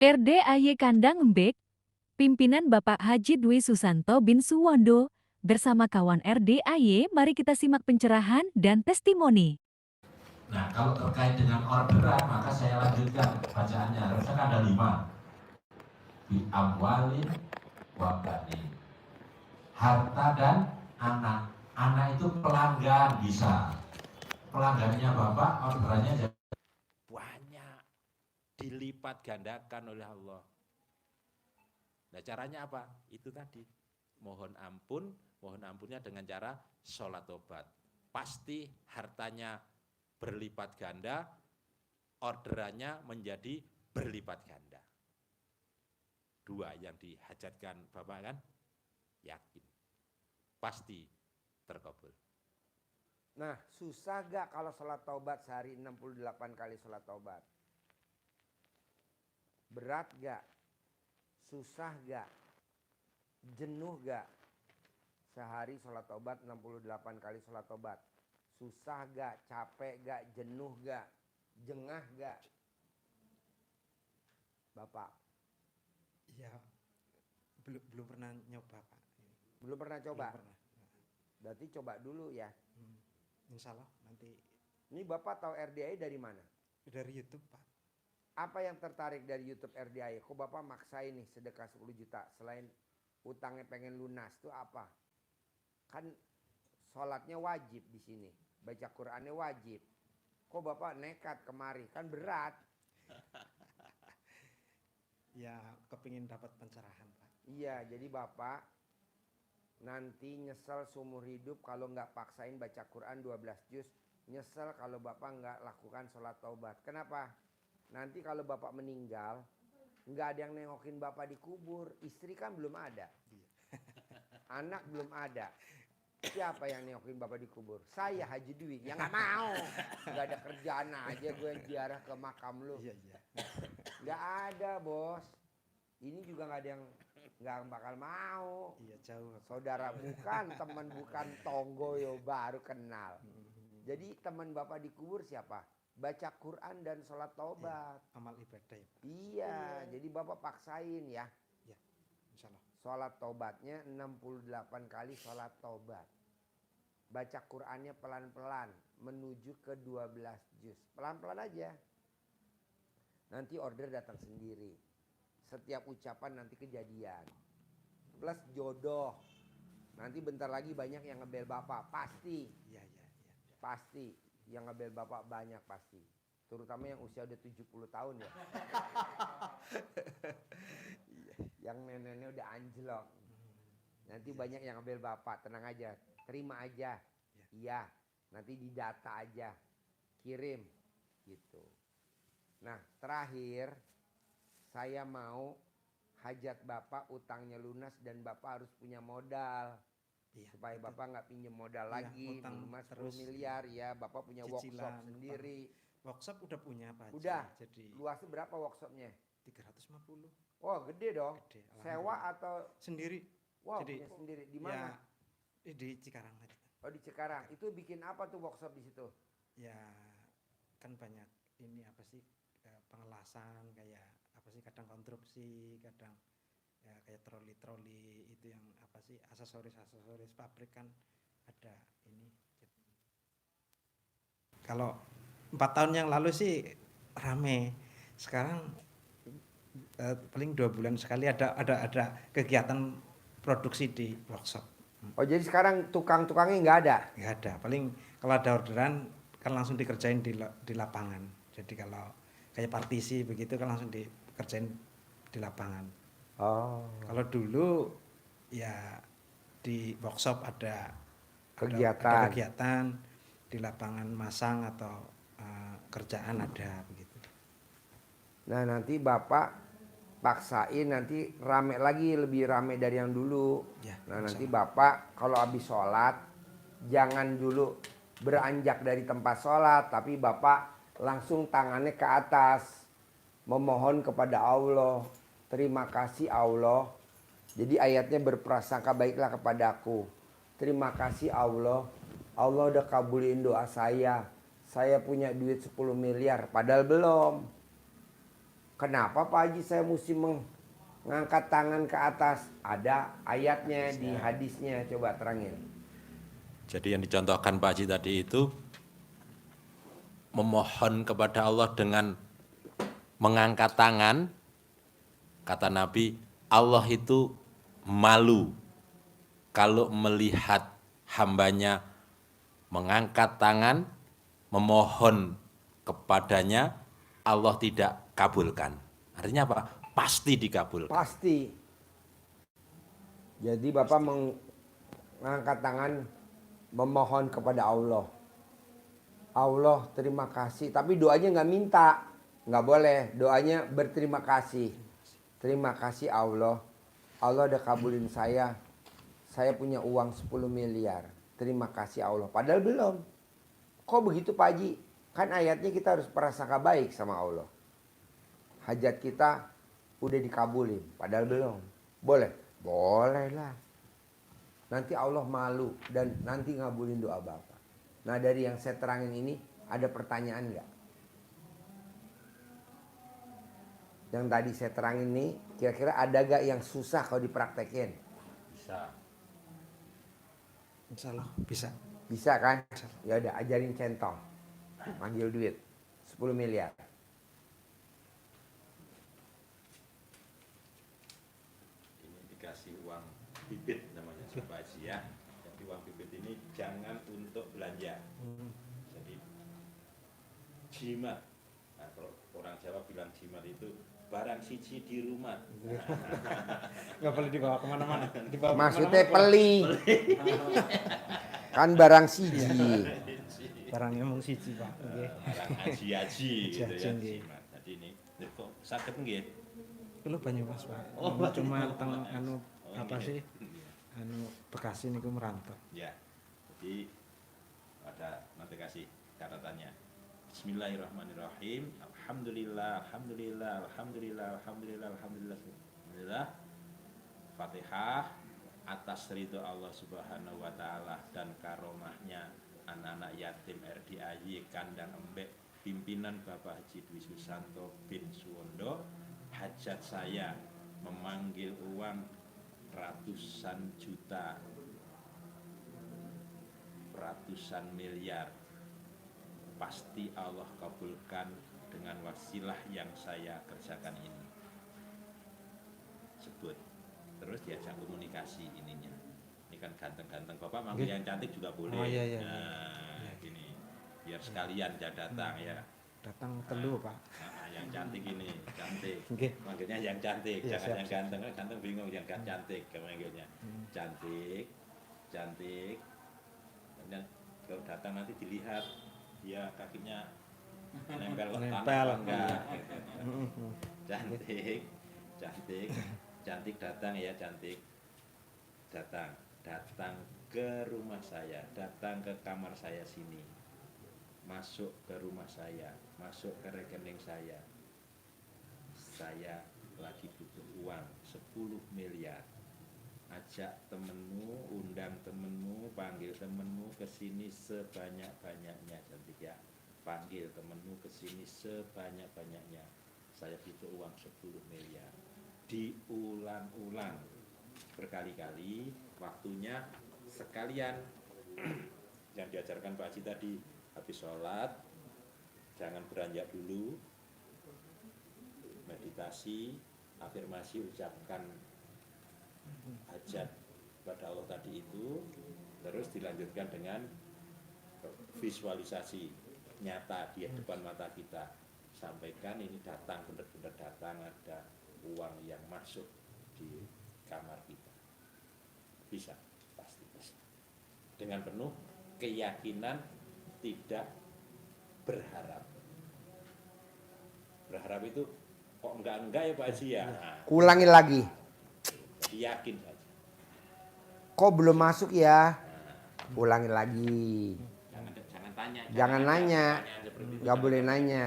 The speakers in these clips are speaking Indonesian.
RDAY Kandang Embek, pimpinan Bapak Haji Dwi Susanto bin Suwondo, bersama kawan RDAY, mari kita simak pencerahan dan testimoni. Nah, kalau terkait dengan orderan, maka saya lanjutkan bacaannya. Harusnya kan ada 5. Bi amwalin wa banin. Harta dan anak. Anak itu pelanggan bisa. Pelanggannya Bapak, orderannya banyak. Dilipat gandakan oleh Allah. Nah, caranya apa? Itu tadi. Mohon ampunnya dengan cara sholat tobat. Pasti hartanya berlipat ganda, orderannya menjadi berlipat ganda. 2 yang dihajatkan Bapak kan? Yakin. Pasti terkabul. Nah, susah gak kalau sholat taubat sehari 68 kali sholat taubat? Berat gak? Susah gak? Jenuh gak? Sehari sholat taubat 68 kali sholat taubat. Susah gak? Capek gak? Jenuh gak? Jengah gak? Bapak? Ya, belum pernah nyoba Pak. Belum pernah coba? Belum pernah. Berarti coba dulu ya. Insya Allah nanti. Ini Bapak tahu RDI dari mana? Dari YouTube Pak. Apa yang tertarik dari YouTube RDI? Kok Bapak maksain nih sedekah 10 juta? Selain utangnya pengen lunas tuh apa? Kan sholatnya wajib di sini. Baca Qurannya wajib. Kok Bapak nekat kemari? Kan berat. Ya kepingin dapat pencerahan Pak. Iya, jadi Bapak nanti nyesel seumur hidup kalau nggak paksain baca Quran 12 juz. Nyesel kalau Bapak nggak lakukan sholat taubat. Kenapa? Nanti kalau Bapak meninggal, nggak ada yang nengokin Bapak di kubur. Istri kan belum ada. Anak belum ada. Siapa yang nengokin Bapak di kubur? Saya Haji Dwi. Ya nggak mau. Nggak ada kerjaan aja gue yang ziarah ke makam lu. Iya. Nggak ada bos. Ini juga nggak ada yang nggak bakal mau. Iya jauh Pak. Saudara bukan, teman bukan, tonggo yo baru kenal. Jadi teman Bapak dikubur siapa? Baca Quran dan sholat taubat. Iya, amal ibadah ya Pak. Iya, jadi Bapak paksain ya. Ya, insya Allah. Sholat taubatnya 68 kali sholat taubat. Baca Qurannya pelan-pelan menuju ke 12 juz. Pelan-pelan aja. Nanti order datang sendiri. Setiap ucapan nanti kejadian. Plus jodoh. Nanti bentar lagi banyak yang ngebel Bapak. Pasti. Iya. Pasti. Yang ngebel Bapak banyak pasti. Terutama yang usia udah 70 tahun ya. Yang neneknya udah anjlok. Nanti banyak yang ngebel Bapak. Tenang aja. Terima aja. Iya. Nanti didata aja. Kirim. Gitu. Nah terakhir. Saya mau hajat Bapak utangnya lunas dan Bapak harus punya modal. Iya, supaya betul. Bapak nggak pinjam modal Iya, lagi. utang Mas 10 terus. miliar ya. Bapak punya Cicilan, workshop sendiri. Workshop udah punya Pak Haji. Udah. Jadi Luasnya berapa workshopnya? 350. Oh gede dong. Gede, Sewa alhamdulillah. atau Sendiri. wow Jadi, punya sendiri di mana? Ya, di Cikarang aja. Oh di Cikarang. Itu bikin apa tuh workshop di situ? Ya kan banyak ini apa sih pengelasan kayak apa sih kadang konstruksi kadang ya kayak troli itu yang apa sih aksesoris pabrik kan ada ini. Kalau 4 tahun yang lalu sih rame, sekarang paling 2 bulan sekali ada kegiatan produksi di workshop. Oh jadi sekarang tukang-tukangnya nggak ada? Nggak ada, paling kalau ada orderan kan langsung dikerjain di lapangan. Jadi kalau kayak partisi begitu kan langsung dikerjain di lapangan. Oh. Kalau dulu ya di workshop ada kegiatan di lapangan masang atau kerjaan ada begitu. Nah nanti Bapak paksain nanti rame lagi, lebih rame dari yang dulu. Ya, nah nanti insya Allah. Bapak kalau habis sholat jangan dulu beranjak dari tempat sholat, tapi Bapak langsung tangannya ke atas memohon kepada Allah. Terima kasih Allah. Jadi ayatnya berprasangka baiklah kepadaku. Terima kasih Allah. Allah udah kabulin doa saya. Saya punya duit 10 miliar padahal belum. Kenapa Pak Haji saya mesti mengangkat tangan ke atas? Ada ayatnya di hadisnya, coba terangin. Jadi yang dicontohkan Pak Haji tadi itu memohon kepada Allah dengan mengangkat tangan. Kata Nabi, Allah itu malu kalau melihat hambanya mengangkat tangan, memohon kepadanya, Allah tidak kabulkan. Artinya apa? Pasti dikabulkan. Pasti. Jadi Bapak mengangkat tangan memohon kepada Allah. Allah terima kasih, tapi doanya nggak minta, nggak boleh. Doanya berterima kasih. Terima kasih Allah. Allah udah kabulin saya. Saya punya uang 10 miliar. Terima kasih Allah. Padahal belum. Kok begitu Pak Haji? Kan ayatnya kita harus prasangka baik sama Allah. Hajat kita udah dikabulin. Padahal belum. Boleh? Boleh lah. Nanti Allah malu dan nanti ngabulin doa Bapak. Nah dari yang saya terangin ini ada pertanyaan nggak? Yang tadi saya terangin nih kira-kira ada gak yang susah kalau dipraktekin? Bisa. Insya Allah bisa. Bisa kan? Ya udah ajarin centong. Manggil duit 10 miliar. Ini dikasih uang bibit namanya Pak Haji ya. Jadi uang bibit ini jangan untuk belanja. Jadi jimat. Nah, kalau orang Jawa bilang jimat itu barang siji di rumah. Nggak boleh dibawa kemana-mana. Dibawa Maksudnya kemana-mana, peli. Kan barang siji. barangnya mau siji Pak. Oke. Barang haji-haji gitu Haji, ya. nggih. Jimat. Jadi ini kok sakit nggih? Kalau Banyumas Pak. Oh, Cuma Banyumas. teng anu Oh, apa nggih. sih? Anu Bekasi niku merantau. Ya. Jadi ada nanti kasih catatannya. Bismillahirrahmanirrahim. Alhamdulillah, alhamdulillah, alhamdulillah, alhamdulillah, alhamdulillah, alhamdulillah. Fatihah atas ridho Allah Subhanahu wa taala dan karomahnya anak-anak yatim RDAY Kandang Embek pimpinan Bapak Haji Dwi Susanto bin Suwondo. Hajat saya memanggil uang ratusan juta, ratusan miliar. Pasti Allah kabulkan dengan wasilah yang saya kerjakan ini. Sebut. Terus diajak komunikasi ininya. Ini kan ganteng-ganteng. Bapak manggil yang cantik juga boleh. Oh, iya, iya, Nah, gini. Biar sekalian dia datang ya. Datang telu Pak. Nah, yang cantik ini, cantik. Nggih. Manggilnya yang cantik, Iya, jangan siap, yang siap. ganteng. Kan ganteng bingung yang cantik manggilnya. Cantik, cantik. Dan kalau datang nanti dilihat dia kakinya nempel ke tanah Nempel. apa enggak gitu. Heeh. Cantik, cantik, cantik datang ya, cantik datang ke rumah saya, datang ke kamar saya sini, masuk ke rumah saya, masuk ke rekening saya lagi butuh uang 10 miliar. Ajak temenmu, undang temenmu, panggil temenmu ke sini sebanyak-banyaknya, cantik ya. Panggil temenmu ke sini sebanyak-banyaknya. Saya butuh uang 10 miliar. Diulang-ulang berkali-kali, waktunya sekalian yang diajarkan Pak Haji tadi. Habis sholat jangan beranjak dulu, meditasi, afirmasi, ucapkan hajat pada Allah tadi itu, terus dilanjutkan dengan visualisasi nyata di depan mata kita. Sampaikan ini datang, benar-benar datang, ada uang yang masuk di kamar kita. Bisa, pasti bisa. Dengan penuh keyakinan, tidak berharap. Berharap itu kok enggak ya Pak Haji ya? Nah, Ulangi lagi. yakin saja. Kok belum masuk ya? Ulangi lagi. Jangan tanya. Jangan nanya. seperti itu. Nggak boleh nanya.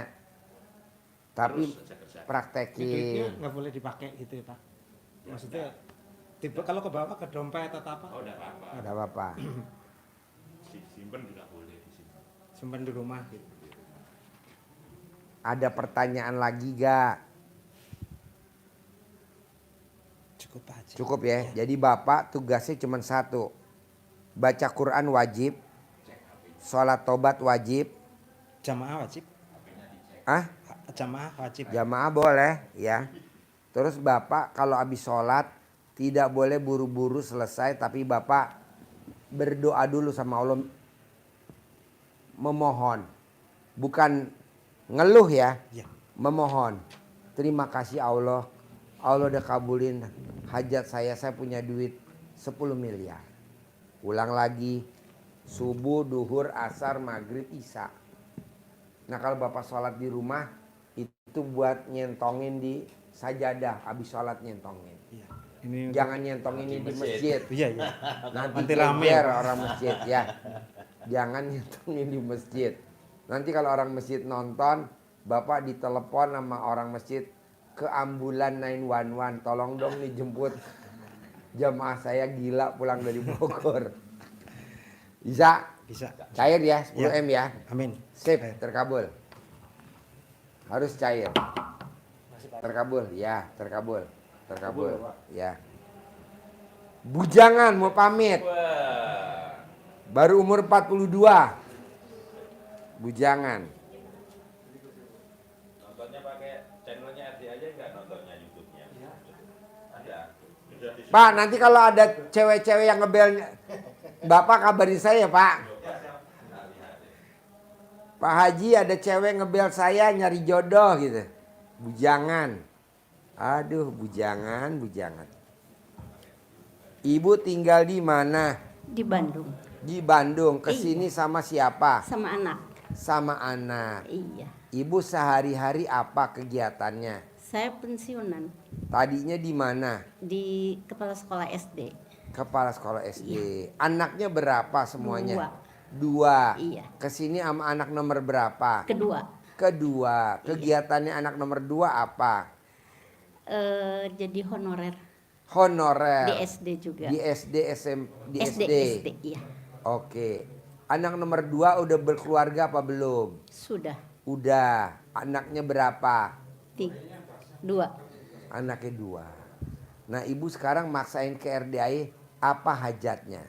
Tapi Terus saja kerjakan. Duitnya praktekin. nggak boleh dipakai gitu ya Pak. Maksudnya tiba kalau ke bawah ke dompet atau apa? Oh, enggak apa-apa. Ada apa? Simpen juga boleh disimpan. Simpan di rumah gitu. Ada pertanyaan lagi gak? Cukup Pak Haji. Cukup ya. Jadi Bapak tugasnya cuma satu. Baca Quran wajib. Sholat tobat wajib. Jamaah wajib. Ah, Jamaah wajib. jamaah boleh ya. Terus Bapak kalau habis sholat tidak boleh buru-buru selesai, tapi Bapak berdoa dulu sama Allah, memohon. Bukan ngeluh ya, Ya. memohon. Terima kasih Allah. Allah udah kabulin hajat saya punya duit 10 miliar. Ulang lagi, subuh, duhur, asar, maghrib, isya. Nah kalau Bapak sholat di rumah, itu buat nyentongin di sajadah, habis sholat nyentongin. Iya. Ini Jangan nyentongin di masjid. Iya, iya. Nanti Nanti rame, geger Pak. orang masjid ya. Jangan nyentongin di masjid. Nanti kalau orang masjid nonton, Bapak ditelepon sama orang masjid ke ambulan 911. Tolong dong dijemput jamaah saya gila pulang dari Bogor. Bisa? Bisa. Cair ya 10 M ya. Amin. Sip, Baik. terkabul. Harus cair. Terkabul, ya, terkabul. Terkabul, ya. Bujangan mau pamit. Wah, Baru umur 42. Bujangan. nontonnya pakai channelnya RD aja nggak, nontonnya YouTube-nya? Ada. Sudah di Pak, nanti kalau ada cewek-cewek yang ngebel, Bapak kabarin saya, Pak. Pak Haji, ada cewek ngebel saya nyari jodoh gitu. Bujangan. Aduh, bujangan, bujangan. Ibu tinggal di mana? Di Bandung Di Bandung. Kesini sama siapa? sama anak. Sama anak. Iya, Ibu sehari-hari apa kegiatannya? saya pensiunan Tadinya di mana? di kepala sekolah SD. Kepala sekolah SD. Anaknya berapa semuanya? 2. Dua. Iya. Kesini sama anak nomor berapa? Kedua, Kedua. Kegiatannya anak nomor 2 apa? jadi honorer Honorer. di SD juga. Di SD, di SD. SD, iya. Oke. Anak nomor 2 udah berkeluarga apa belum? Sudah. Udah. Anaknya berapa? 2. Anaknya 2. Nah ibu sekarang maksain ke RDAI, apa hajatnya?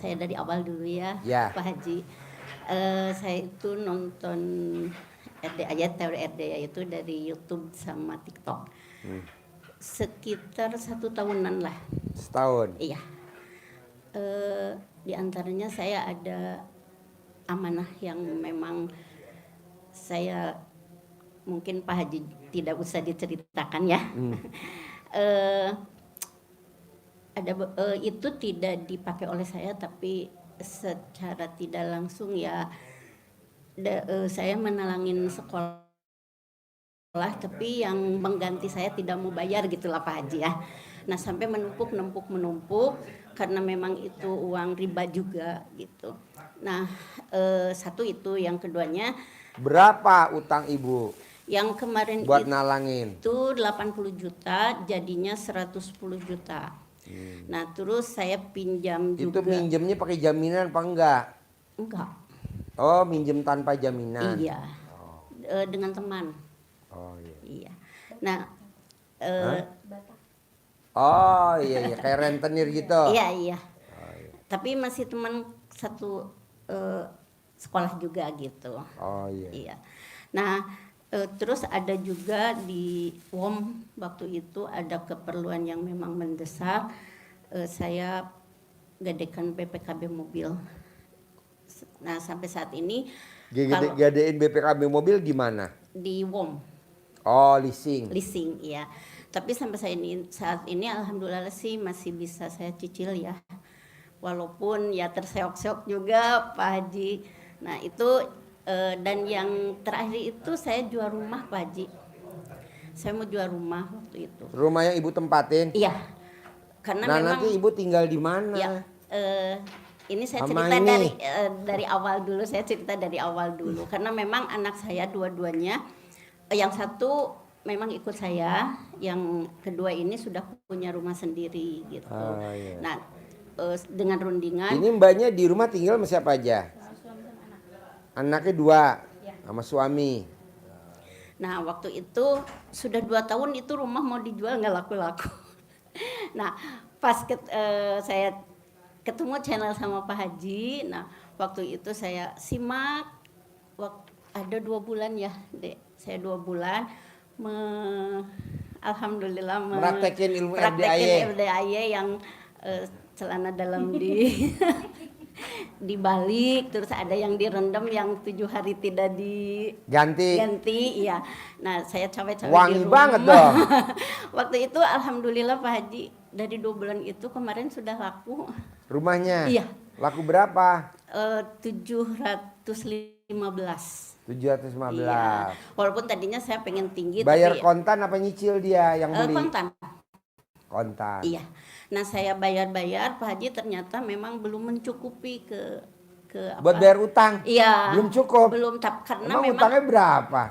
Saya dari awal dulu ya, Ya. Pak Haji. Saya itu nonton RDA, teori RDA itu dari YouTube sama TikTok. Sekitar 1 tahunan lah. Setahun. Iya. Di antaranya saya ada amanah yang memang saya mungkin Pak Haji tidak usah diceritakan ya. Itu tidak dipakai oleh saya, tapi secara tidak langsung ya saya menalangin sekolah, tapi yang mengganti saya tidak mau bayar gitulah Pak Haji ya. Nah sampai menumpuk karena memang itu uang riba juga gitu. Nah satu itu, yang keduanya Berapa utang ibu yang kemarin buat nalangin? itu 80 juta jadinya 110 juta. Nah terus saya pinjam Itu juga. minjemnya pakai jaminan apa enggak? Enggak. Oh minjem tanpa jaminan. Iya. Dengan teman. Oh iya. Iya. Nah Oh iya kayak rentenir gitu. iya. Tapi masih teman satu sekolah juga gitu. Oh iya. Iya. Nah, terus ada juga di WOM waktu itu ada keperluan yang memang mendesak. Saya gadekan BPKB mobil. Nah, sampai saat ini kalau Gadein BPKB mobil gimana? di WOM Oh leasing. leasing, ya. Tapi sampai saat ini alhamdulillah sih masih bisa saya cicil ya. Walaupun ya terseok-seok juga Pak Haji. Nah, itu dan yang terakhir itu saya jual rumah Pak Haji. Saya mau jual rumah waktu itu. Rumah yang ibu tempatin? Iya. Karena Nah memang nanti ibu tinggal di mana? ya ini saya Sama cerita ini. dari awal dulu. Saya cerita dari awal dulu karena memang anak saya dua-duanya, yang satu memang ikut saya, yang kedua ini sudah punya rumah sendiri gitu. Ah, iya. Nah, dengan rundingan Ini mbaknya di rumah tinggal sama siapa aja? Anaknya 2 sama suami. Nah waktu itu sudah 2 tahun itu rumah mau dijual nggak laku-laku. Nah pas saya ketemu channel sama Pak Haji, nah waktu itu saya simak, ada 2 bulan ya Dek, saya 2 bulan alhamdulillah Praktekin ilmu praktekin RDAY. RDAY yang celana dalam dibalik, terus ada yang direndam yang 7 hari tidak Ganti. iya. Nah saya cawe-cawe Wangi di rumah. banget dong. Waktu itu alhamdulillah Pak Haji, dari 2 bulan itu kemarin sudah laku. Rumahnya? Iya. Laku berapa? 715. 715. Iya. Walaupun tadinya saya pengen tinggi Bayar tapi kontan apa nyicil dia yang beli? kontan. Kontan. Iya. Nah saya bayar-bayar Pak Haji, ternyata memang belum mencukupi ke apa? Buat bayar utang? Iya. Belum cukup? Belum, karena Emang memang utangnya berapa?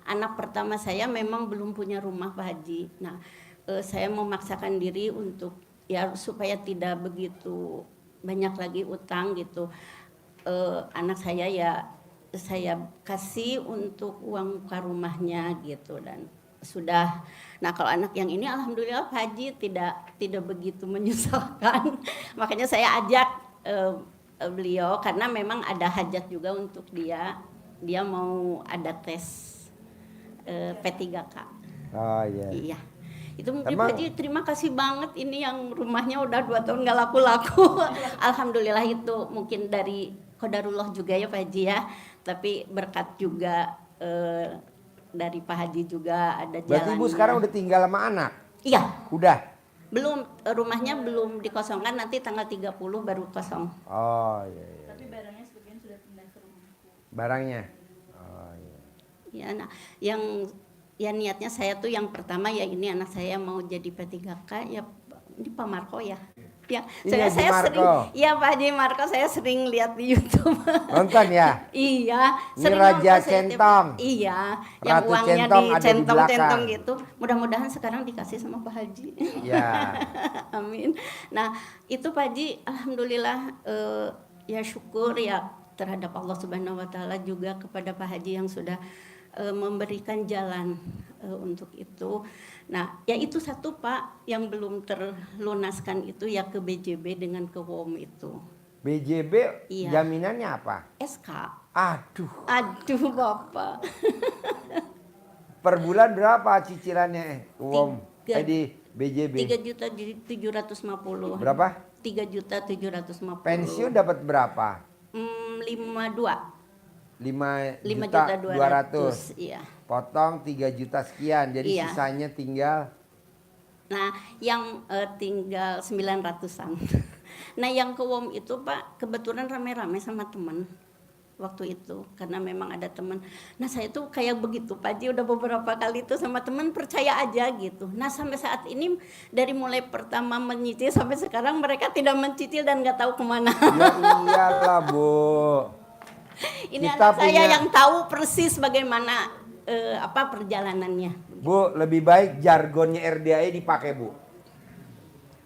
anak pertama saya memang belum punya rumah Pak Haji. Nah saya memaksakan diri untuk ya supaya tidak begitu banyak lagi utang gitu. Anak saya ya saya kasih untuk uang muka rumahnya gitu, dan sudah. Nah kalau anak yang ini alhamdulillah Pak Haji tidak begitu menyusahkan. Makanya saya ajak beliau karena memang ada hajat juga untuk dia mau ada tes P3K. Oh iya. Iya. Itu mungkin Emang- Pak Haji terima kasih banget, ini yang rumahnya udah 2 tahun nggak laku-laku. Alhamdulillah itu mungkin dari qadarullah juga ya Pak Haji ya. Tapi berkat juga dari Pak Haji juga ada jalannya. Berarti Ibu sekarang udah tinggal sama anak? Iya, Udah? belum, rumahnya belum dikosongkan, nanti tanggal 30 baru kosong. Oh iya. Tapi barangnya sebagian sudah pindah ke rumahku. Barangnya? Oh iya. Ya, nah, yang niatnya saya tuh yang pertama ya ini anak saya mau jadi P3K ya di Pak Marco ya. Ya, Ini Haji saya Marco. sering, iya Pak Haji Marco saya sering lihat di YouTube. Nonton ya? Iya, Ini sering Raja nonton saya tiap- Centong. Iya, yang Ratu uangnya Centong ada di dicentong-centong belakang. gitu. Mudah-mudahan sekarang dikasih sama Pak Haji. Ya. Amin. Nah, itu Pak Haji alhamdulillah ya syukur ya terhadap Allah Subhanahu wa taala, juga kepada Pak Haji yang sudah memberikan jalan untuk itu. Nah, ya itu satu Pak yang belum terlunaskan itu ya ke BJB dengan ke WOM itu. BJB Iya. jaminannya apa? SK. Aduh, Aduh Bapak. per bulan berapa cicilannya? Uang di BJB. 3.750.000. Berapa? 3.750.000. Pensiun dapat berapa? 52. 5.200.000. Iya. Potong 3 juta sekian. Jadi Iya. sisanya tinggal Nah, yang tinggal 900-an. Nah, yang ke WOM itu Pak, kebetulan rame-rame sama teman waktu itu, karena memang ada teman. Nah, saya tuh kayak begitu Pak Ji, udah beberapa kali tuh sama teman, percaya aja gitu. Nah, sampai saat ini dari mulai pertama menyicil sampai sekarang mereka tidak mencicil dan nggak tahu kemana. ya iyalah Bu. Ini Kita anak saya punya- yang tahu persis bagaimana perjalanannya. Bu, lebih baik jargonnya RDAI dipakai Bu.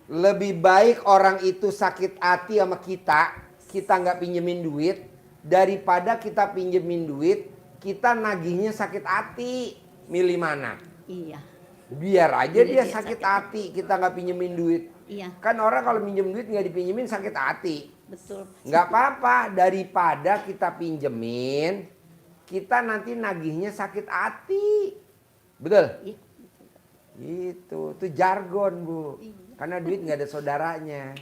Lebih baik orang itu sakit hati sama kita nggak pinjemin duit, daripada kita pinjemin duit, kita nagihnya sakit hati. Milih mana? Iya, Biar aja Milih dia dia sakit sakit hati, kita nggak pinjemin duit. iya, Kan orang kalau minjem duit nggak dipinjemin sakit hati. betul. Nggak apa-apa, daripada kita pinjemin, kita nanti nagihnya sakit hati. Betul? Iya. Itu jargon Bu. Iya. Karena duit nggak ada saudaranya.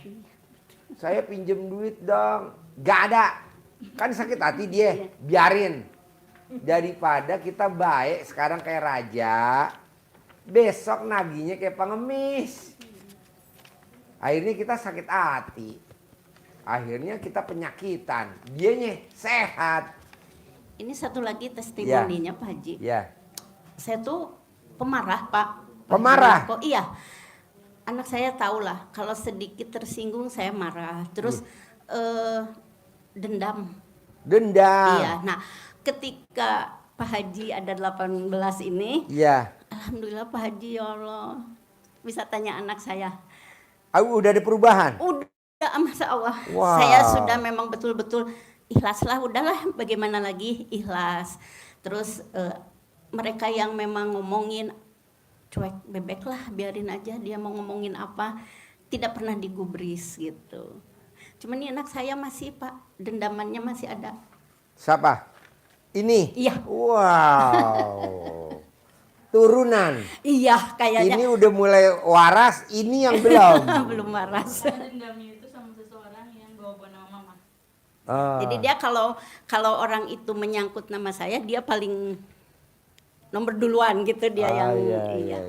Saya pinjem duit dong, nggak ada. Kan sakit hati dia, biarin. Daripada kita baik sekarang kayak raja, besok nagihnya kayak pengemis. Akhirnya kita sakit hati. Akhirnya kita penyakitan, dianya sehat. Ini satu lagi testimoninya Pak Haji. Ya, Saya tuh pemarah Pak. Pemarah? Kok iya. Anak saya tahu lah kalau sedikit tersinggung saya marah. Terus dendam. dendam. Iya. Nah, ketika Pak Haji ada 18 ini, Iya. alhamdulillah Pak Haji ya Allah. Bisa tanya anak saya. Udah ada perubahan. Udah Masya Allah. Wow. Saya sudah memang betul-betul ikhlas lah, udahlah bagaimana lagi, ikhlas. Terus mereka yang memang ngomongin cuek bebek lah, biarin aja dia mau ngomongin apa, tidak pernah digubris gitu. Cuman ini anak saya masih Pak, dendamannya masih ada. Siapa? Ini? Iya. Wow. Turunan. Iya kayaknya. Ini udah mulai waras, ini yang belum. Belum waras. Dendamnya itu sama seseorang yang bawa nama mama. Jadi dia kalau orang itu menyangkut nama saya, dia paling nomor duluan gitu dia yang iya.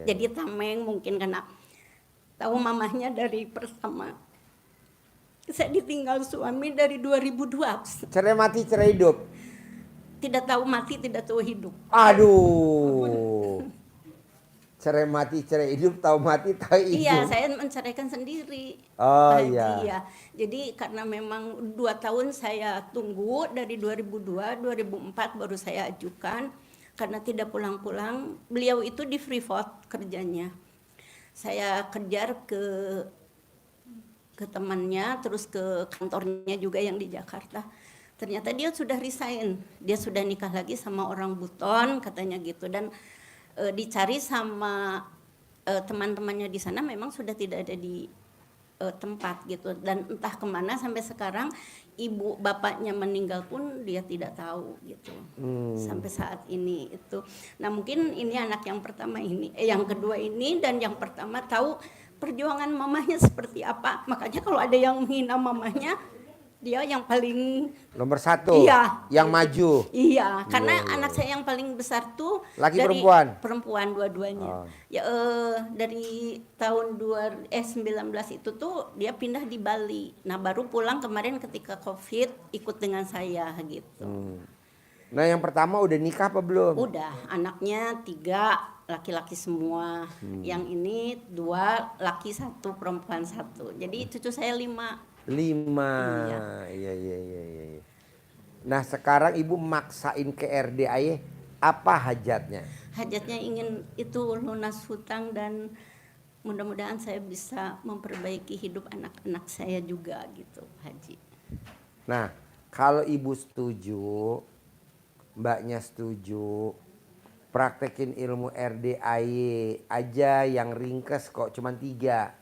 Jadi tameng mungkin karena tahu mamahnya dari pertama. Saya ditinggal suami dari 2002. Cerai mati, cerai hidup. Tidak tahu mati, tidak tahu hidup. Aduh. Cerai mati, cerai hidup, tahu mati, tahu hidup. Iya, saya menceraikan sendiri. Oh Pak Haji, iya. ya. Jadi karena memang 2 tahun saya tunggu dari 2002, 2004 baru saya ajukan karena tidak pulang-pulang. Beliau itu di Freeport kerjanya. Saya kejar ke temannya, terus ke kantornya juga yang di Jakarta. Ternyata dia sudah resign, dia sudah nikah lagi sama orang Buton katanya gitu, dan dicari sama teman-temannya di sana memang sudah tidak ada di tempat gitu, dan entah kemana sampai sekarang ibu bapaknya meninggal pun dia tidak tahu gitu sampai saat ini itu. Nah mungkin ini anak yang pertama ini, yang kedua ini, dan yang pertama tahu perjuangan mamahnya seperti apa, makanya kalau ada yang menghina mamahnya dia yang paling Nomor 1. Iya. Yang maju. Iya, karena Iya. anak saya yang paling besar tuh Laki dari perempuan? perempuan dua-duanya. Ya dari tahun 19 itu tuh dia pindah di Bali. Nah, baru pulang kemarin ketika Covid ikut dengan saya gitu. Nah yang pertama udah nikah apa belum? Udah, anaknya 3 laki-laki semua. Yang ini 2 laki 1, perempuan 1. Jadi cucu saya 5. 5. Iya. Nah sekarang ibu maksain ke RDAY, apa hajatnya? Hajatnya ingin itu lunas hutang, dan mudah-mudahan saya bisa memperbaiki hidup anak-anak saya juga gitu, Haji. Nah kalau ibu setuju, mbaknya setuju, praktekin ilmu RDAY aja yang ringkes kok, cuman 3.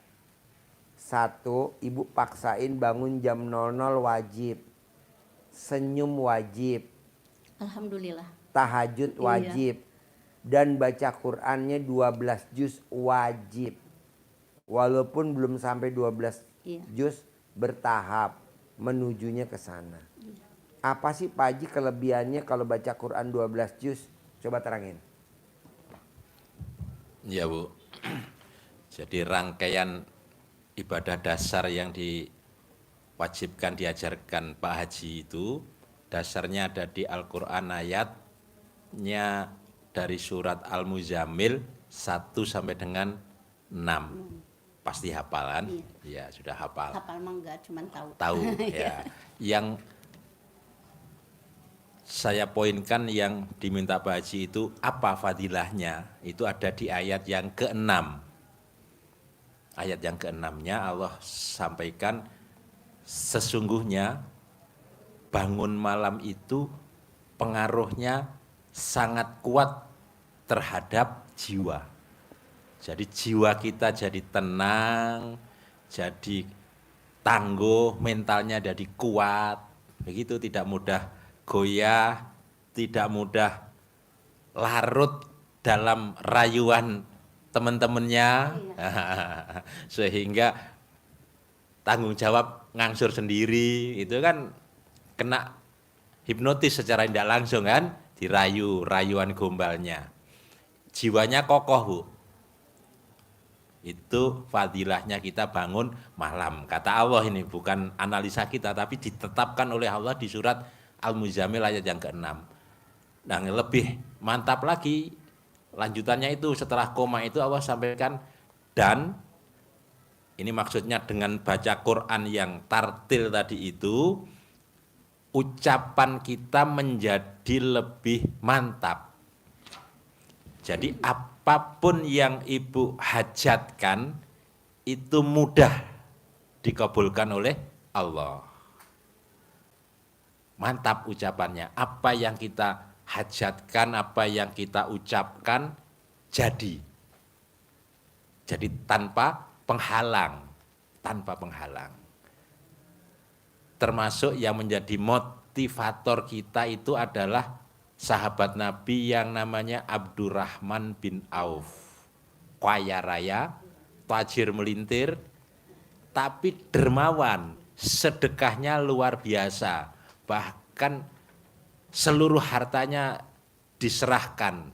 1, ibu paksain bangun jam 00 wajib, senyum wajib, Alhamdulillah. tahajud wajib, dan baca Qur'annya 12 juz wajib. Walaupun belum sampai 12 juz, bertahap menujunya ke sana. Apa sih Pak Haji kelebihannya kalau baca Quran 12 juz? Coba terangin. Ya Bu, jadi rangkaian ibadah dasar yang diwajibkan diajarkan Pak Haji itu dasarnya ada di Al-Quran, ayatnya dari surat Al-Muzammil 1 sampai dengan 6. Pasti hafalan? Ya sudah hafal. Hafal mah enggak, cuman tahu. Tahu ya. Yang saya poinkan yang diminta Pak Haji itu apa fadilahnya, itu ada di ayat yang ke-6. Ayat yang ke-6-nya Allah sampaikan sesungguhnya bangun malam itu pengaruhnya sangat kuat terhadap jiwa. Jadi jiwa kita jadi tenang, jadi tangguh, mentalnya jadi kuat. Begitu, tidak mudah goyah, tidak mudah larut dalam rayuan teman-temannya, sehingga tanggung jawab ngangsur sendiri, itu kan kena hipnotis secara tidak langsung kan, dirayu, rayuan gombalnya. Jiwanya kokoh Bu. Itu fadilahnya kita bangun malam. Kata Allah ini bukan analisa kita, tapi ditetapkan oleh Allah di surat Al-Muzammil ayat yang ke-6. Nah lebih mantap lagi, lanjutannya itu setelah koma itu Allah sampaikan, dan ini maksudnya dengan baca Quran yang tartil tadi itu, ucapan kita menjadi lebih mantap. Jadi apapun yang ibu hajatkan itu mudah dikabulkan oleh Allah. Mantap ucapannya. Apa yang kita hajatkan apa yang kita ucapkan jadi. Jadi tanpa penghalang. Termasuk yang menjadi motivator kita itu adalah sahabat Nabi yang namanya Abdurrahman bin Auf. Kaya raya, tajir melintir, tapi dermawan, sedekahnya luar biasa. Bahkan seluruh hartanya diserahkan.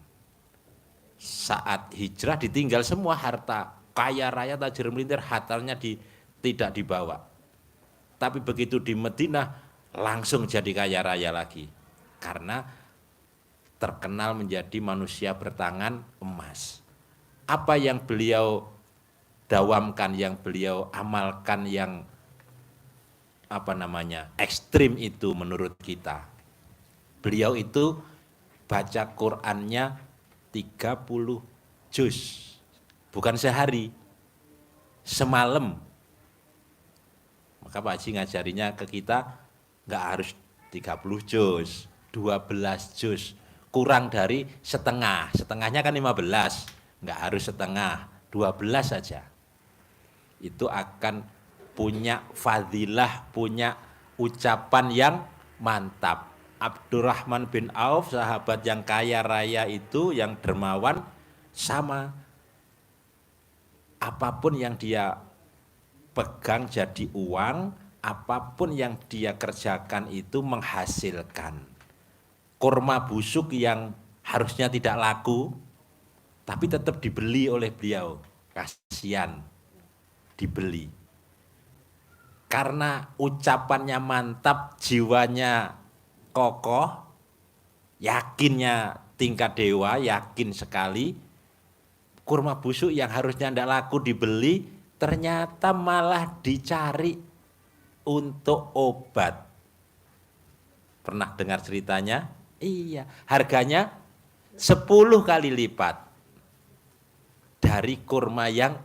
Saat hijrah ditinggal semua harta. Kaya raya, tajir melintir, hartanya tidak dibawa. Tapi begitu di Madinah langsung jadi kaya raya lagi. Karena terkenal menjadi manusia bertangan emas. Apa yang beliau dawamkan, yang beliau amalkan, yang ekstrim itu menurut kita. Beliau itu baca Qur'annya 30 juz. Bukan sehari, semalam. Maka Pak Haji ngajarinya ke kita nggak harus 30 juz, 12 juz. Kurang dari setengah. Setengahnya kan 15, nggak harus setengah, 12 saja. Itu akan punya fadilah, punya ucapan yang mantap. Abdurrahman bin Auf, sahabat yang kaya raya itu, yang dermawan, sama. Apapun yang dia pegang jadi uang, apapun yang dia kerjakan itu menghasilkan. Kurma busuk yang harusnya tidak laku, tapi tetap dibeli oleh beliau. Kasihan, dibeli. Karena ucapannya mantap, jiwanya kokoh, yakinnya tingkat dewa, yakin sekali. Kurma busuk yang harusnya tidak laku dibeli, ternyata malah dicari untuk obat. Pernah dengar ceritanya? Iya, harganya 10 kali lipat dari kurma yang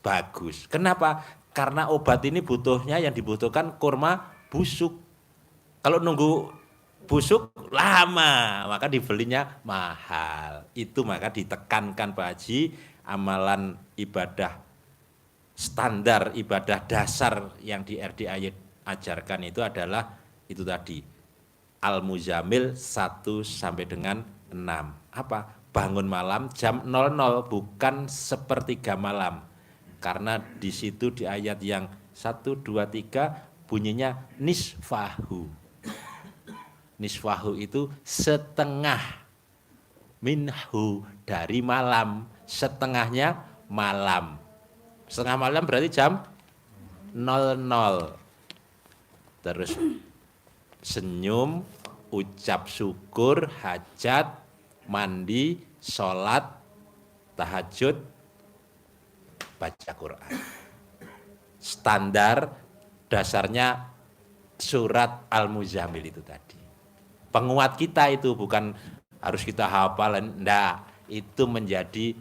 bagus. Kenapa? Karena obat ini yang dibutuhkan kurma busuk. Kalau nunggu busuk lama, maka dibelinya mahal. Itu maka ditekankan Pak Haji, amalan ibadah standar, ibadah dasar yang di RDAY ajarkan itu adalah itu tadi. Al-Muzamil 1 sampai dengan 6. Apa? Bangun malam jam 00, bukan sepertiga malam. Karena di situ di ayat yang 1, 2, 3 bunyinya nisfahu. Nisfahu itu setengah, minhu dari malam, setengahnya malam. Setengah malam berarti jam 00. Terus senyum, ucap syukur, hajat, mandi, sholat, tahajud, baca Quran. Standar dasarnya surat Al-Muzamil itu tadi. Penguat kita itu bukan harus kita hafal, enggak. Itu menjadi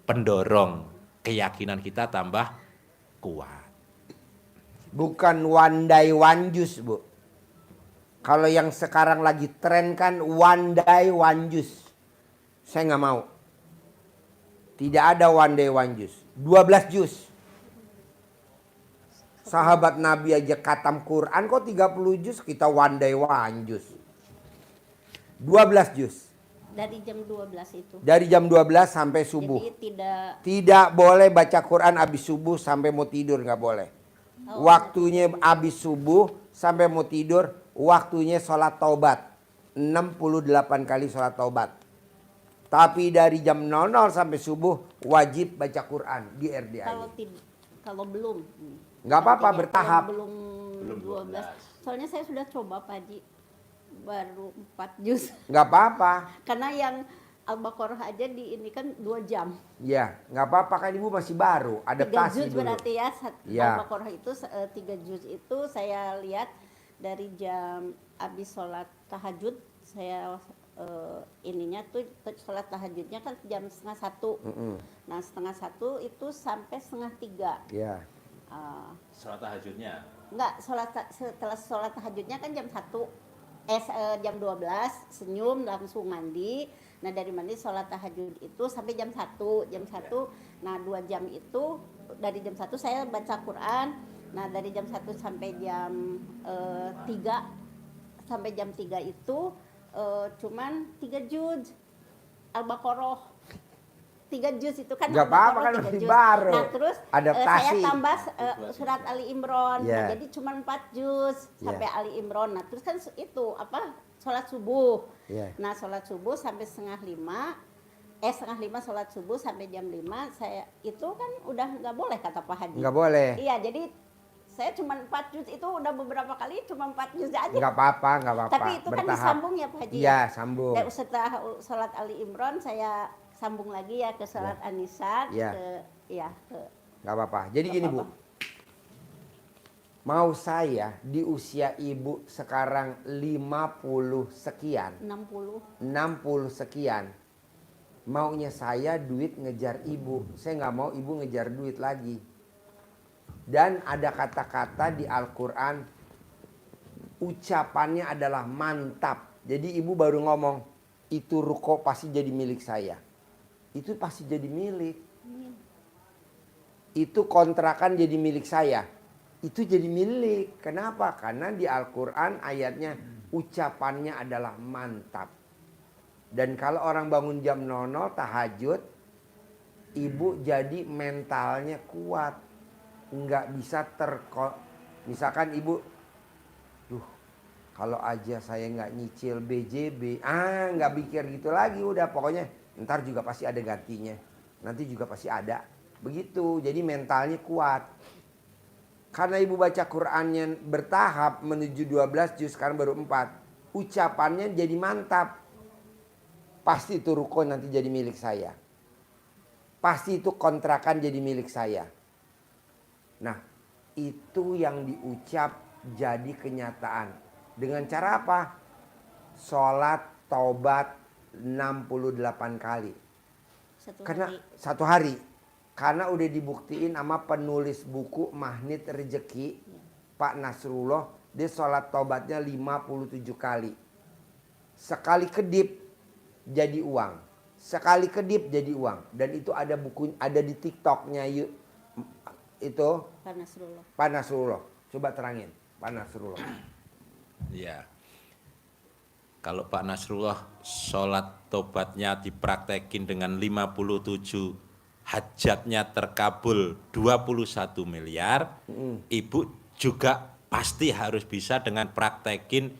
pendorong keyakinan kita tambah kuat. Bukan one day one juice, Bu. Kalau yang sekarang lagi tren kan one day one juice. Saya nggak mau. Tidak ada one day one juice. 12 juz. Sahabat Nabi aja khatam Quran kok 30 juz, kita one day one juz. 12 juz. Dari jam 12 itu. Dari jam 12 sampai subuh. Jadi tidak boleh baca Quran habis subuh sampai mau tidur, nggak boleh. Waktunya habis subuh sampai mau tidur, waktunya sholat taubat. 68 kali sholat taubat. Tapi dari jam 00 sampai subuh wajib baca Quran di RDAY. Kalau belum. Nggak apa-apa, bertahap. Belum 12. Soalnya saya sudah coba Pak Haji. Baru 4 juz. Nggak apa-apa. Karena yang Al-Baqarah aja di ini kan 2 jam. Ya, nggak apa-apa kan ibu masih baru, 3 adaptasi juz dulu. berarti ya. Ya. Al-Baqarah itu 3 juz itu saya lihat dari jam habis sholat tahajud. Saya ininya tuh sholat tahajudnya kan jam 12:30. Nah 12:30 itu sampai 2:30. Ya. Sholat tahajudnya? Enggak, setelah sholat tahajudnya kan jam 1. jam 12 senyum langsung mandi. Nah dari mandi sholat tahajud itu sampai jam 1. Nah 2 jam itu dari jam 1 saya baca Quran. Nah dari jam 1 sampai jam 3 sampai jam 3 itu cuman 3 juz Al-Baqarah. 3 juz itu kan Nggak apa-apa, kan Al-Baqarah 3 masih juz. baru. Nah terus Adaptasi. saya tambah surat Ali Imran. Yeah. Nah, jadi cuma 4 juz sampai Yeah. Ali Imran. Nah terus kan itu apa sholat subuh. Yeah. Nah sholat subuh sampai 4:30. 4:30 sholat subuh sampai jam 5. Saya itu kan udah nggak boleh kata Pak Haji. Nggak boleh. Iya jadi saya cuma 4 juz itu udah beberapa kali cuma 4 juz aja. Nggak apa-apa. Tapi itu kan disambung ya Pak Haji. Iya, sambung. Dan setelah sholat Ali Imran saya sambung lagi ya ke sholat An-Nisa Ya. ke Nggak apa-apa. Jadi Nggak gini Bu, apa-apa. mau saya di usia ibu sekarang 50 sekian, 60. 60 sekian, maunya saya duit ngejar ibu. Saya nggak mau ibu ngejar duit lagi. Dan ada kata-kata di Al-Quran, ucapannya adalah mantap. Jadi ibu baru ngomong, itu ruko pasti jadi milik saya. Itu pasti jadi milik. Itu kontrakan jadi milik saya. Itu jadi milik. Kenapa? Karena di Al-Quran ayatnya ucapannya adalah mantap. Dan kalau orang bangun jam 00 tahajud, ibu jadi mentalnya kuat. Nggak bisa misalkan ibu, kalau aja saya nggak nyicil BJB, nggak pikir gitu lagi, udah pokoknya ntar juga pasti ada gantinya, nanti juga pasti ada, begitu. Jadi mentalnya kuat. Karena ibu baca Qurannya bertahap menuju 12 juz, sekarang baru 4, ucapannya jadi mantap. Pasti itu ruko nanti jadi milik saya, pasti itu kontrakan jadi milik saya. Nah, itu yang diucap jadi kenyataan. Dengan cara apa? Sholat taubat 68 kali. Satu hari. Karena udah dibuktiin sama penulis buku Magnet Rezeki, Pak Nasrullah, dia sholat taubatnya 57 kali. Sekali kedip jadi uang. Sekali kedip jadi uang. Dan itu ada buku, ada di TikToknya itu Pak Nasrullah. Coba terangin Pak Nasrullah. Ya, kalau Pak Nasrullah sholat tobatnya dipraktekin dengan 57, hajatnya terkabul 21 miliar, ibu juga pasti harus bisa dengan praktekin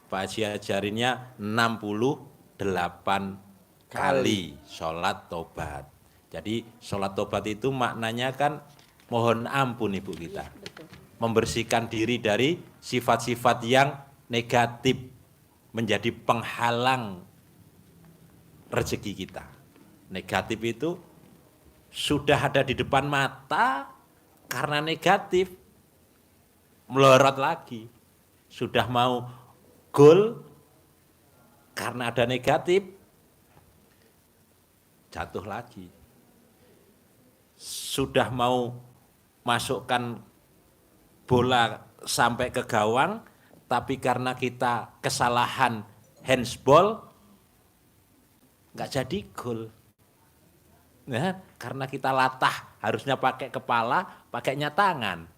Pak Haji ajarinnya 68 kali sholat tobat. Jadi sholat tobat itu maknanya kan mohon ampun ibu kita, membersihkan diri dari sifat-sifat yang negatif, menjadi penghalang rezeki kita. Negatif itu sudah ada di depan mata, karena negatif melorot lagi. Sudah mau goal, karena ada negatif jatuh lagi. Sudah mau masukkan bola sampai ke gawang, tapi karena kita kesalahan handsball, nggak jadi gol. Nah, karena kita latah, harusnya pakai kepala, pakainya tangan.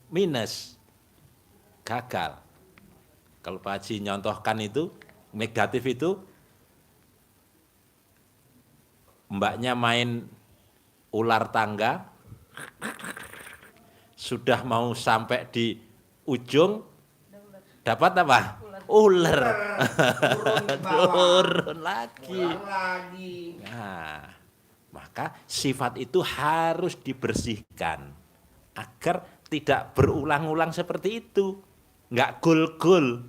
Minus, gagal. Kalau Pak Haji nyontohkan itu, negatif itu, mbaknya main ular tangga, sudah mau sampai di ujung, dapat apa? Ular. Turun lagi. Nah, maka sifat itu harus dibersihkan agar tidak berulang-ulang seperti itu. Nggak gol-gol.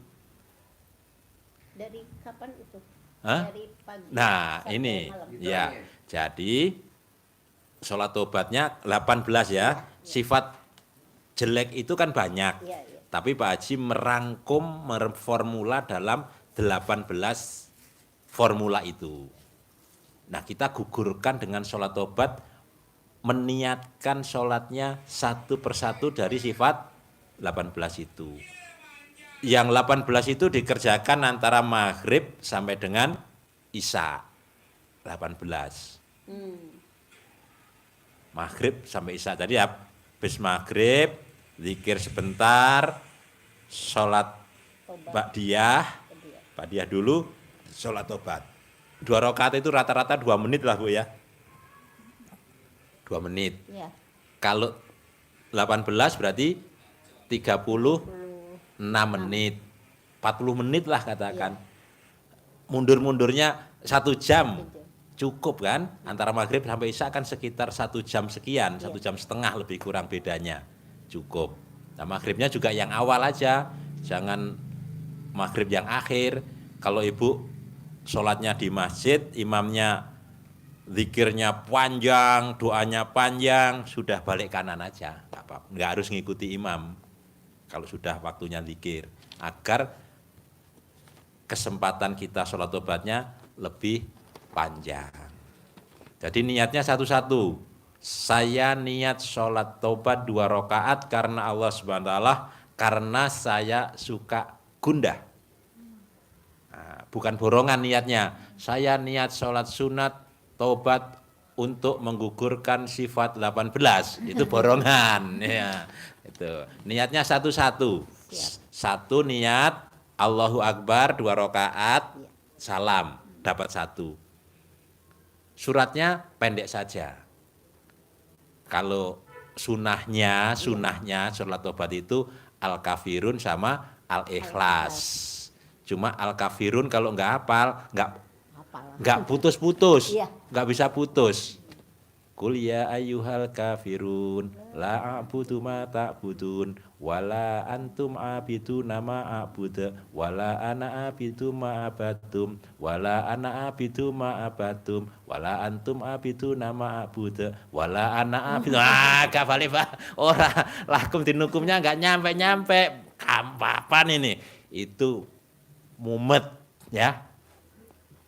Dari kapan itu? Hah? Dari pagi. Nah, sampai ini malam. ya. Jadi sholat tobatnya 18 ya. Sifat jelek itu kan banyak. Iya, iya. Tapi Pak Haji merangkum formula dalam 18 formula itu. Nah, kita gugurkan dengan sholat tobat, meniatkan sholatnya satu persatu dari sifat 18 itu. Yang 18 itu dikerjakan antara maghrib sampai dengan isya. 18. Maghrib sampai isya. Jadi habis maghrib, zikir sebentar, sholat ba'diyah dulu, sholat tobat. 2 rakaat itu rata-rata 2 menit lah Bu ya. 2 menit. Ya. Kalau 18 berarti 36 menit. 40 menit lah katakan. Mundur-mundurnya 1 jam. Cukup kan? Antara maghrib sampai isya kan sekitar 1 jam sekian, 1 jam setengah lebih kurang bedanya. Cukup. Nah, maghribnya juga yang awal aja. Jangan maghrib yang akhir. Kalau ibu sholatnya di masjid, imamnya zikirnya panjang, doanya panjang, sudah balik kanan aja, nggak harus ngikuti imam kalau sudah waktunya zikir, agar kesempatan kita sholat tobatnya lebih panjang. Jadi niatnya satu-satu, saya niat sholat tobat 2 rakaat karena Allah Subhanahu wa ta'ala, karena saya suka gundah. Nah, bukan borongan niatnya, saya niat sholat sunat tobat untuk menggugurkan sifat 18, itu borongan ya. Itu niatnya satu-satu. Satu niat Allahu Akbar 2 rakaat, salam, dapat 1. Suratnya pendek saja. Kalau sunahnya sholat tobat itu Al-Kafirun sama Al-Ikhlas. Cuma Al-Kafirun kalau nggak hafal, nggak putus-putus, nggak bisa putus. Qul ya ayyuhal kafirun la a'budu ma ta'budun wala antum abiduna ma a'budu wala ana abidu ma abatum wala ana abidu ma abatum wala antum abiduna ma a'budu wala ana abidu. Kafale Pak. Ora lakum dinukumnya nggak nyampe-nyampe. Kapan ini? Itu mumet ya.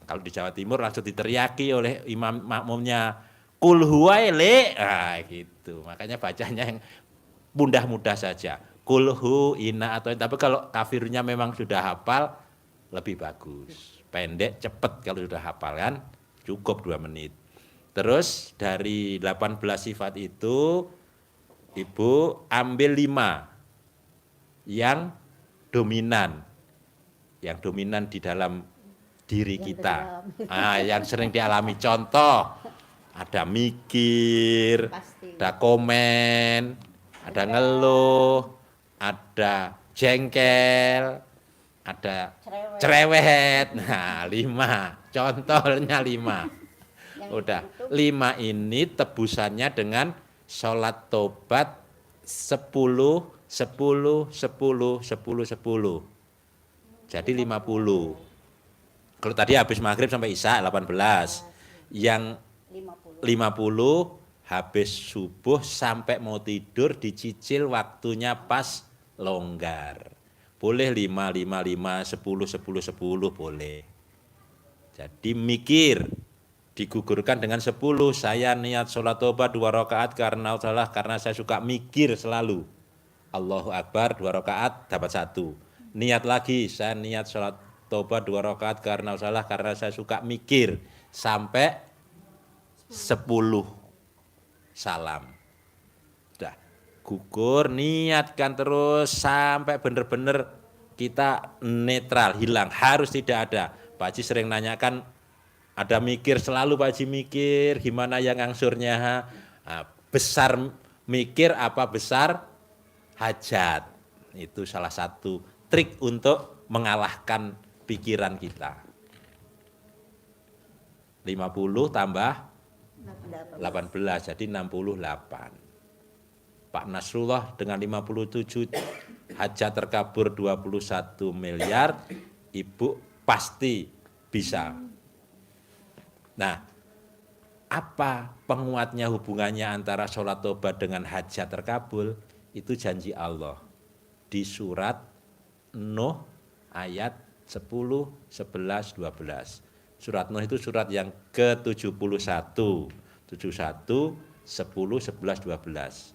Kalau di Jawa Timur langsung diteriaki oleh imam makmumnya, kul huwa le, gitu. Makanya bacanya yang mudah-mudah saja. Kul hu ina atau, tapi kalau kafirnya memang sudah hafal lebih bagus. Pendek cepet kalau sudah hafal kan, cukup 2 menit. Terus dari 18 sifat itu Ibu ambil 5 yang dominan. Yang dominan di dalam diri kita, yang sering dialami. Contoh, ada mikir, ada komen, ada ngeluh, ada jengkel, ada cerewet. Nah, 5, contohnya 5. Udah, 5 ini tebusannya dengan sholat tobat 10, 10, 10, 10, 10. Jadi 50. Kalau tadi habis maghrib sampai isya 18, yang 50 habis subuh sampai mau tidur dicicil waktunya pas longgar. Boleh 5, 5, 5, 10, 10, 10 boleh. Jadi mikir, digugurkan dengan 10, saya niat sholat tobat 2 rakaat karena saya suka mikir selalu. Allahu Akbar 2 rakaat dapat 1. Niat lagi, saya niat sholat tobat 2 rakaat karena saya suka mikir, sampai 10 salam. Udah, gugur, niatkan terus sampai benar-benar kita netral, hilang, harus tidak ada. Pak Haji sering nanyakan, ada mikir selalu Pak Haji mikir, gimana yang angsurnya? Nah, besar mikir apa besar hajat? Itu salah satu trik untuk mengalahkan pikiran kita. 50 tambah 18 jadi 68. Pak Nasrullah dengan 57 hajat terkabur 21 miliar, Ibu pasti bisa. Nah, apa penguatnya hubungannya antara sholat tobat dengan hajat terkabul? Itu janji Allah di surat Nuh ayat 10, 11, 12. Surat Nuh itu surat yang ke-71. 71, 10, 11, 12.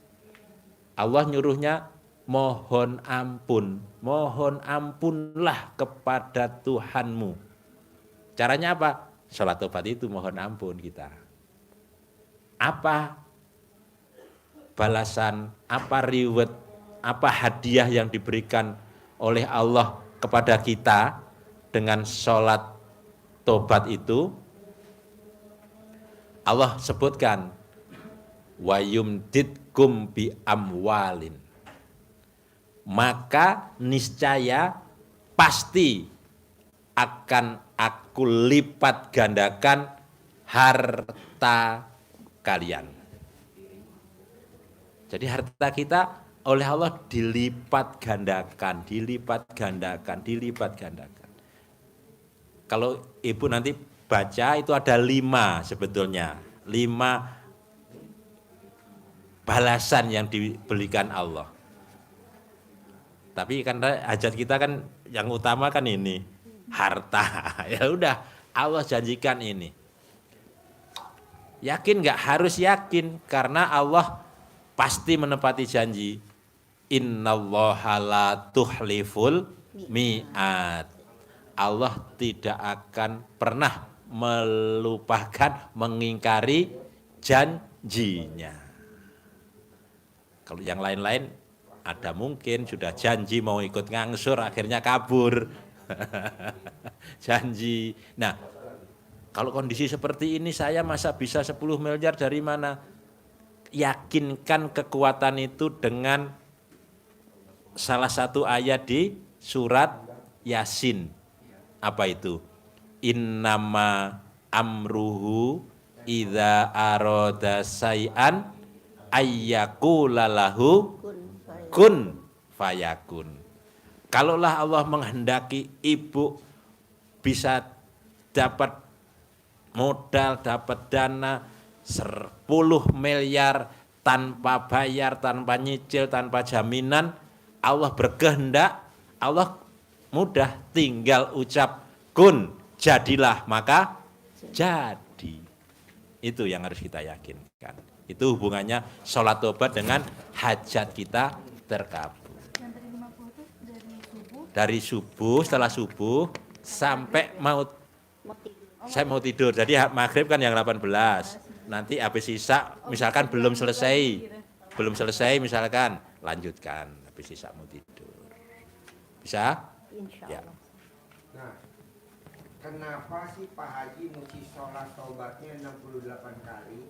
Allah nyuruhnya mohon ampun. Mohon ampunlah kepada Tuhanmu. Caranya apa? Sholat tobat itu mohon ampun kita. Apa balasan, apa reward, apa hadiah yang diberikan oleh Allah kepada kita dengan sholat tobat itu? Allah sebutkan, wa yumditkum bi amwalin. Maka niscaya pasti akan aku lipat gandakan harta kalian. Jadi harta kita oleh Allah dilipat gandakan, dilipat gandakan, dilipat gandakan. Kalau ibu nanti baca itu ada 5 sebetulnya, 5 balasan yang diberikan Allah. Tapi karena hajat kita kan yang utama kan ini harta. Ya udah, Allah janjikan ini. Yakin nggak? Harus yakin karena Allah pasti menepati janji. Innallaha la tuhliful mi'ad. Allah tidak akan pernah melupakan, mengingkari janjinya. Kalau yang lain-lain ada mungkin sudah janji mau ikut ngangsur akhirnya kabur. Janji. Nah, kalau kondisi seperti ini saya masa bisa 10 miliar dari mana? Yakinkan kekuatan itu dengan salah satu ayat di surat Yasin. Apa itu? Innama amruhu idza arada say'an ayyaqula lahu kun fayakun. Kalaulah Allah menghendaki ibu bisa dapat modal, dapat dana 10 miliar tanpa bayar, tanpa nyicil, tanpa jaminan, Allah berkehendak, Allah mudah tinggal ucap kun, jadilah, maka jadi. Itu yang harus kita yakinkan. Itu hubungannya sholat tobat dengan hajat kita terkabul. Yang tadi 50 itu dari subuh. Dari subuh, setelah subuh sampai saya mau tidur. Jadi maghrib kan yang 18. Nanti habis sisa misalkan belum selesai misalkan lanjutkan habis sisa mau tidur. Bisa? Insya Ya. Allah. Nah, kenapa sih Pak Haji mesti sholat taubatnya 68 kali?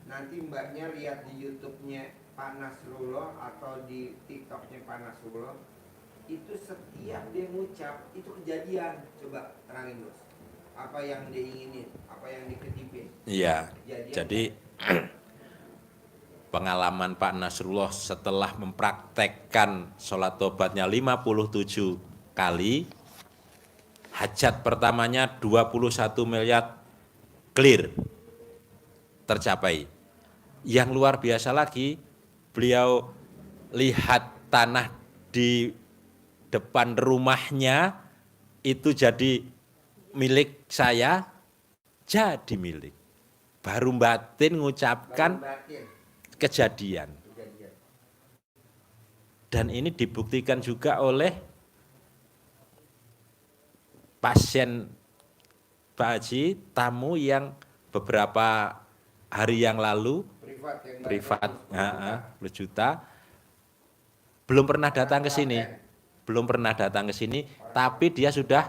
Nanti mbaknya lihat di YouTube-nya Pak Nasrullah atau di TikTok-nya Pak Nasrullah, itu setiap dia ngucap itu kejadian. Coba terangin Bos, apa yang dia inginin, apa yang diketipin. Iya. Kejadian. Jadi pengalaman Pak Nasrullah setelah mempraktekkan sholat tobatnya 57 kali, hajat pertamanya 21 miliar clear, tercapai. Yang luar biasa lagi, beliau lihat tanah di depan rumahnya itu jadi milik saya, jadi milik. Baru batin mengucapkan kejadian. Dan ini dibuktikan juga oleh pasien Pak Haji, tamu yang beberapa hari yang lalu privat 10 juta belum pernah datang ke sini. Belum pernah datang ke sini, tapi dia sudah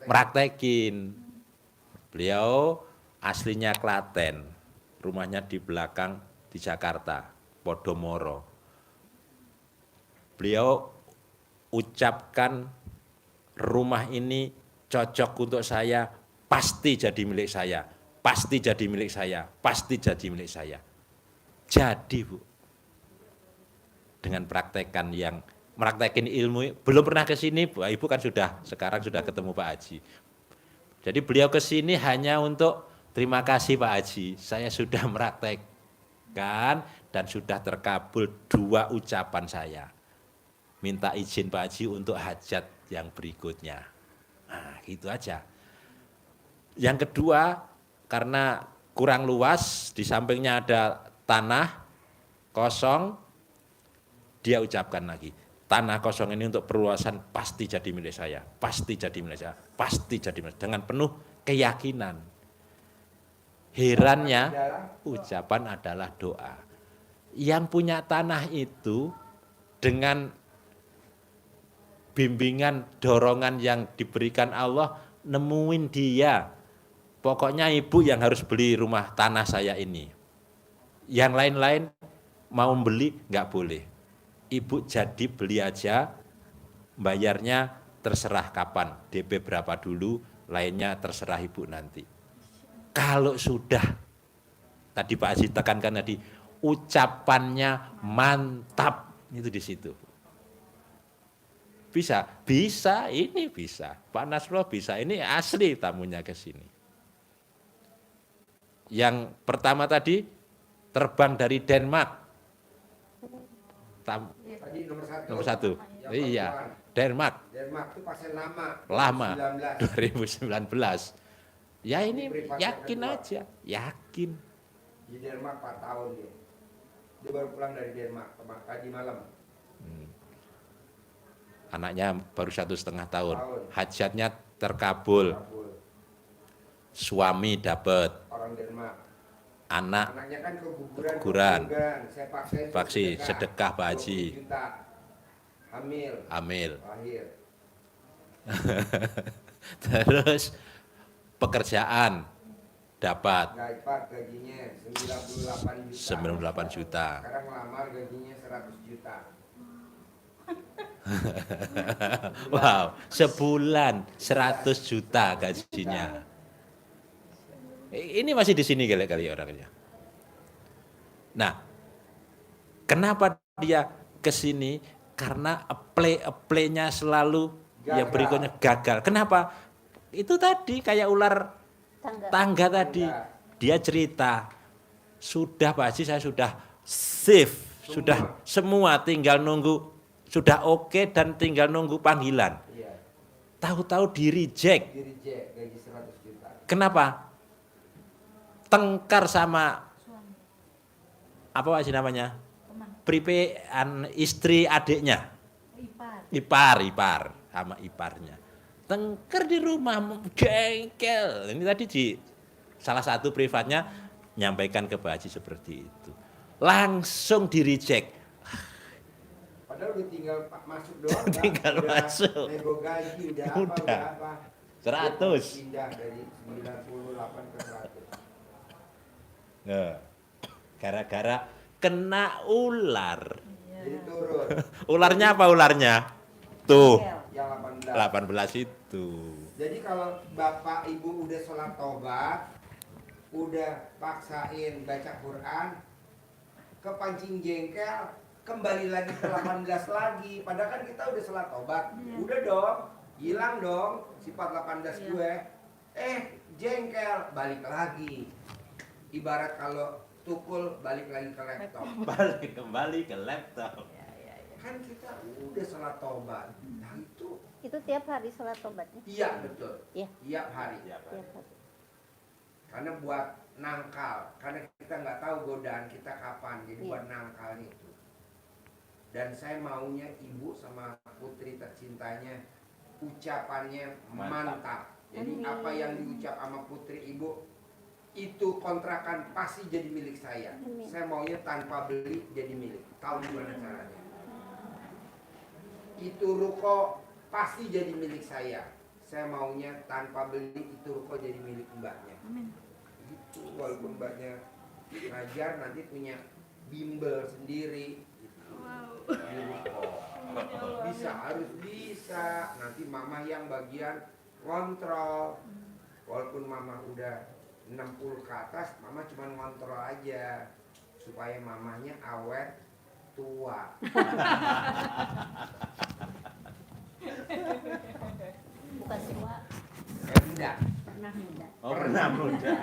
praktekin. Beliau aslinya Klaten, rumahnya di belakang di Jakarta, Podomoro. Beliau ucapkan rumah ini cocok untuk saya, pasti jadi milik saya, pasti jadi milik saya, pasti jadi milik saya. Jadi Bu, dengan praktekan yang meraktekin ilmu, belum pernah ke sini, Bu. Ibu kan sekarang sudah ketemu Pak Haji. Jadi beliau ke sini hanya untuk terima kasih Pak Haji, saya sudah meraktekkan dan sudah terkabul 2 ucapan saya. Minta izin Pak Haji untuk hajat yang berikutnya. Nah, gitu aja. Yang kedua, karena kurang luas, di sampingnya ada tanah kosong, dia ucapkan lagi, tanah kosong ini untuk perluasan pasti jadi milik saya, pasti jadi milik saya, pasti jadi milik saya, dengan penuh keyakinan. Herannya, ucapan adalah doa. Yang punya tanah itu dengan bimbingan, dorongan yang diberikan Allah, nemuin dia. Pokoknya ibu yang harus beli rumah tanah saya ini. Yang lain-lain mau beli nggak boleh. Ibu jadi beli aja, bayarnya terserah kapan, DP berapa dulu, lainnya terserah ibu nanti. Kalau sudah, tadi Pak Haji tekankan tadi, ucapannya mantap, itu di situ. Bisa, ini bisa. Pak Nasrullah bisa, ini asli tamunya ke sini. Yang pertama tadi, terbang dari Denmark. Tadi Nomor satu. Iya, Denmark. Denmark itu pasien lama. Lama, 19. 2019. Ya ini yakin aja, yakin. Di Denmark 4 tahun dia. Dia baru pulang dari Denmark tadi malam. Anaknya baru 1,5 tahun. Hajatnya terkabul. Suami dapat. Orang Denmark. Anaknya kan keguguran. Saya paksain Vaksin sedekah Pak Haji. 20 juta. Hamil. Lahir. Terus pekerjaan dapat Gajinya 98 juta. 98 juta. Sekarang melamar gajinya 100 juta. Wow, sebulan 100 juta gajinya. Ini masih di sini kali orangnya. Nah, kenapa dia ke sini? Karena apply-nya selalu yang berikutnya gagal. Kenapa? Itu tadi kayak ular tangga tadi. Dia cerita, sudah Pak Haji saya sudah save, sudah semua tinggal nunggu, sudah oke dan tinggal nunggu panggilan. Tahu-tahu di reject. Gaji 100 juta. Kenapa? Tengkar sama apa Haji namanya? Pripean istri adiknya. Ipar sama iparnya. Tengker di rumah, jengkel. Ini tadi di salah satu privatnya nyampaikan ke Pak Haji seperti itu. Langsung di reject. Padahal udah tinggal masuk doang. Tinggal masuk. Nego gaji Udah. apa. 100. Pindah dari 98 ke 100. Nah, gara-gara kena ular. Jadi turun. Ularnya apa ularnya? Tuh, Yang 18 itu. Jadi kalau bapak ibu udah sholat tobat, udah paksain baca Quran, kepancing jengkel, kembali lagi ke 18 lagi. Padahal kan kita udah sholat tobat, udah dong, hilang dong sifat 18 gue. Jengkel, balik lagi. Ibarat kalau tukul balik lagi ke laptop. Balik kembali ke laptop. Kan kita udah sholat tobat. Nah Itu tiap hari sholat tobatnya? iya betul. Iya. Tiap hari. Tiap hari. Karena buat nangkal, karena kita nggak tahu godaan kita kapan, jadi buat nangkal itu. Dan saya maunya ibu sama putri tercintanya ucapannya mantap. Jadi apa yang diucap sama putri ibu itu kontrakan pasti jadi milik saya. Saya maunya tanpa beli jadi milik. Tahu gimana caranya? Itu ruko pasti jadi milik saya. Saya maunya tanpa beli itu ruko jadi milik mbaknya. Gitu, walaupun mbaknya ngajar nanti punya bimbel sendiri. Gitu. Di ruko. Bisa, harus bisa. Nanti mama yang bagian kontrol. Walaupun mama udah 60 ke atas, mama cuma ngontrol aja supaya mamanya awet tua. Bukan tua, Muda. pernah muda. Oh, pernah muda.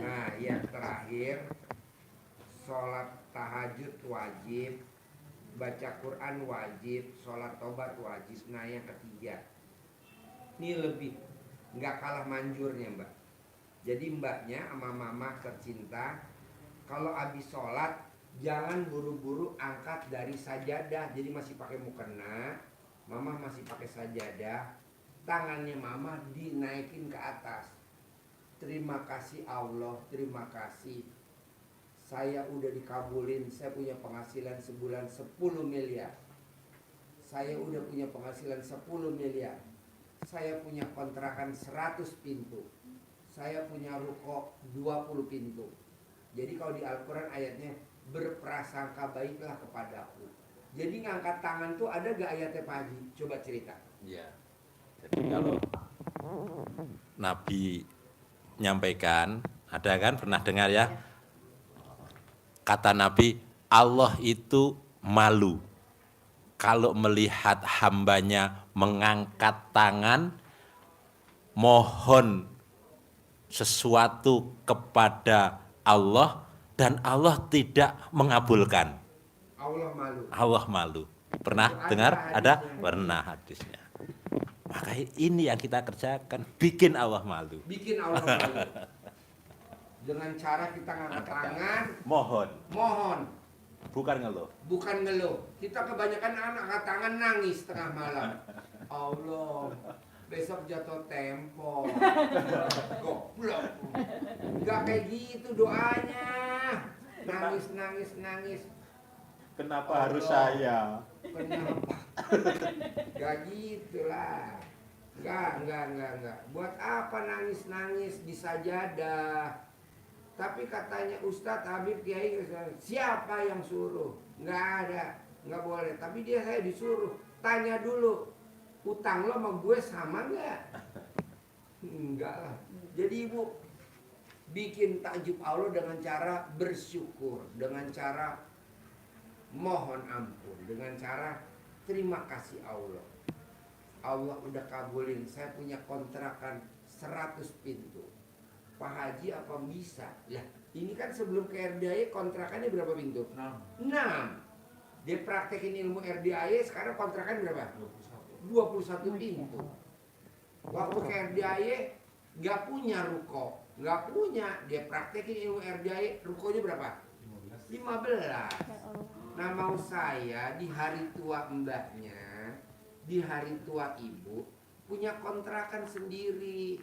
Nah, yang terakhir, sholat tahajud wajib, baca Quran wajib, sholat tobat wajib. Nah, yang ketiga, ini lebih nggak kalah manjurnya mbak. Jadi mbaknya sama mama tercinta, kalau habis sholat Jangan buru-buru angkat dari sajadah. Jadi masih pakai mukena, mama masih pakai sajadah, tangannya mama dinaikin ke atas. Terima kasih Allah, terima kasih. Saya udah dikabulin, saya punya penghasilan sebulan 10 miliar. Saya udah punya penghasilan 10 miliar. Saya punya kontrakan 100 pintu. Saya punya ruko 20 pintu. Jadi kalau di Al-Quran ayatnya, berprasangka baiklah kepadaku. Jadi ngangkat tangan tuh ada gak ayatnya Pak Haji? Coba cerita. Ya. Jadi kalau Nabi nyampaikan, ada kan pernah dengar ya? Kata Nabi, Allah itu malu kalau melihat hambanya mengangkat tangan mohon sesuatu kepada Allah dan Allah tidak mengabulkan. Allah malu. Allah malu. Pernah Ada dengar? hadisnya. Ada? Pernah hadisnya. Maka ini yang kita kerjakan, bikin Allah malu. Bikin Allah malu. Dengan cara kita ngangkat tangan, mohon, Bukan ngeluh. bukan ngeluh. Kita kebanyakan anak angkat tangan nangis tengah malam. Allah, besok jatuh tempo. Goblok. Enggak kayak gitu doanya. Nangis, nangis, nangis. Kenapa harus Allah. saya? Kenapa? Gak gitulah. Enggak. Buat apa nangis-nangis di sajadah? Tapi katanya Ustadz Habib Kiai, siapa yang suruh? Nggak ada, nggak boleh. Tapi saya disuruh. Tanya dulu, utang lo sama gue sama nggak? Enggak lah. Jadi ibu bikin takjub Allah dengan cara bersyukur, dengan cara mohon ampun, dengan cara terima kasih Allah. Allah udah kabulin, saya punya kontrakan 100 pintu. Pak Haji apa bisa? Lah, ini kan sebelum ke RDAY kontrakannya berapa pintu? 6. Dia praktekin ilmu RDAY sekarang kontrakan berapa? 21 pintu. Waktu ke RDAY nggak punya ruko, nggak punya. Dia praktekin ilmu RDAY, rukonya berapa? 15. Nah mau saya di hari tua mbaknya, di hari tua ibu punya kontrakan sendiri.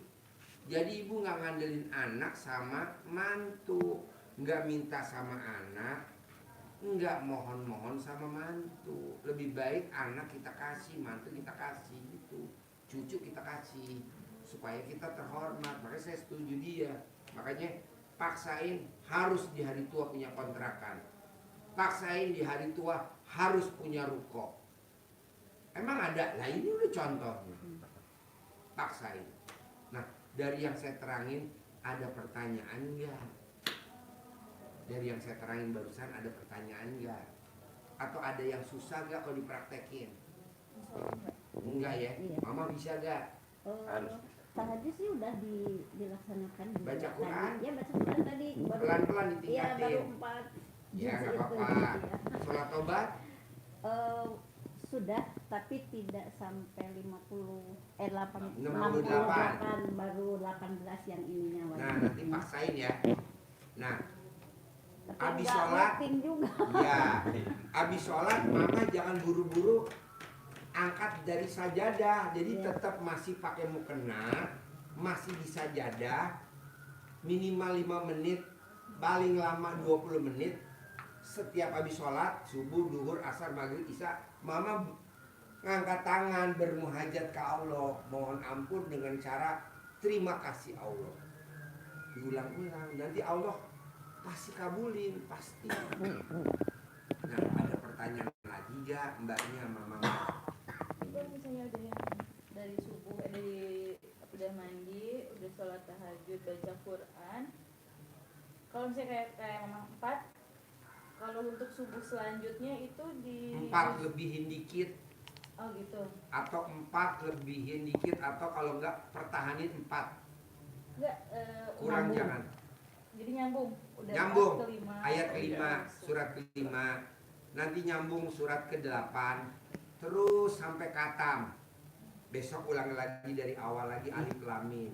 Jadi ibu nggak ngandelin anak sama mantu, nggak minta sama anak, nggak mohon-mohon sama mantu. Lebih baik anak kita kasih, mantu kita kasih gitu, cucu kita kasih supaya kita terhormat. Makanya saya setuju dia. Makanya paksain harus di hari tua punya kontrakan. Paksain di hari tua harus punya ruko. Emang ada? Lah ini udah contohnya. Paksain. Nah, dari yang saya terangin ada pertanyaan enggak? Dari yang saya terangin barusan ada pertanyaan enggak? Atau ada yang susah enggak kalau dipraktekin? Enggak ya? Iya. Mama bisa enggak? Harus. Pak Haji sih udah dilaksanakan juga Baca Quran? tadi. Ya baca Quran tadi. Pelan-pelan Iya ditingkatin. baru 4 Ya juz nggak itu, apa-apa. gitu ya. Sholat tobat? Sudah tapi tidak sampai 68 68. baru 18 yang ininya Nah wajib. nanti paksain ya. Nah Tapi habis nggak sholat, rutin juga. ya habis sholat mama jangan buru-buru angkat dari sajadah. Jadi Ya. tetap masih pakai mukena, masih di sajadah, minimal 5 menit, paling lama 20 menit. Setiap habis sholat, subuh, duhur, asar, maghrib, isya, mama ngangkat tangan bermuhajat ke Allah, mohon ampun dengan cara terima kasih Allah. Diulang-ulang, nanti Allah pasti kabulin, pasti. Nah, ada pertanyaan lagi gak mbaknya, mama? Kalau misalnya udah yang dari subuh, udah mandi, udah sholat tahajud, baca Quran. Kalau misalnya kayak mama 4, kalau untuk subuh selanjutnya itu di 4 lebihin dikit, Oh gitu. atau 4 lebihin dikit, atau kalau enggak pertahanin 4. Enggak Kurang nyambung. jangan. Jadi nyambung. Udah Nyambung. kelima. Ayat kelima, surat kelima, nanti nyambung surat ke-8, terus sampai khatam. Besok ulang lagi dari awal lagi alif lam mim.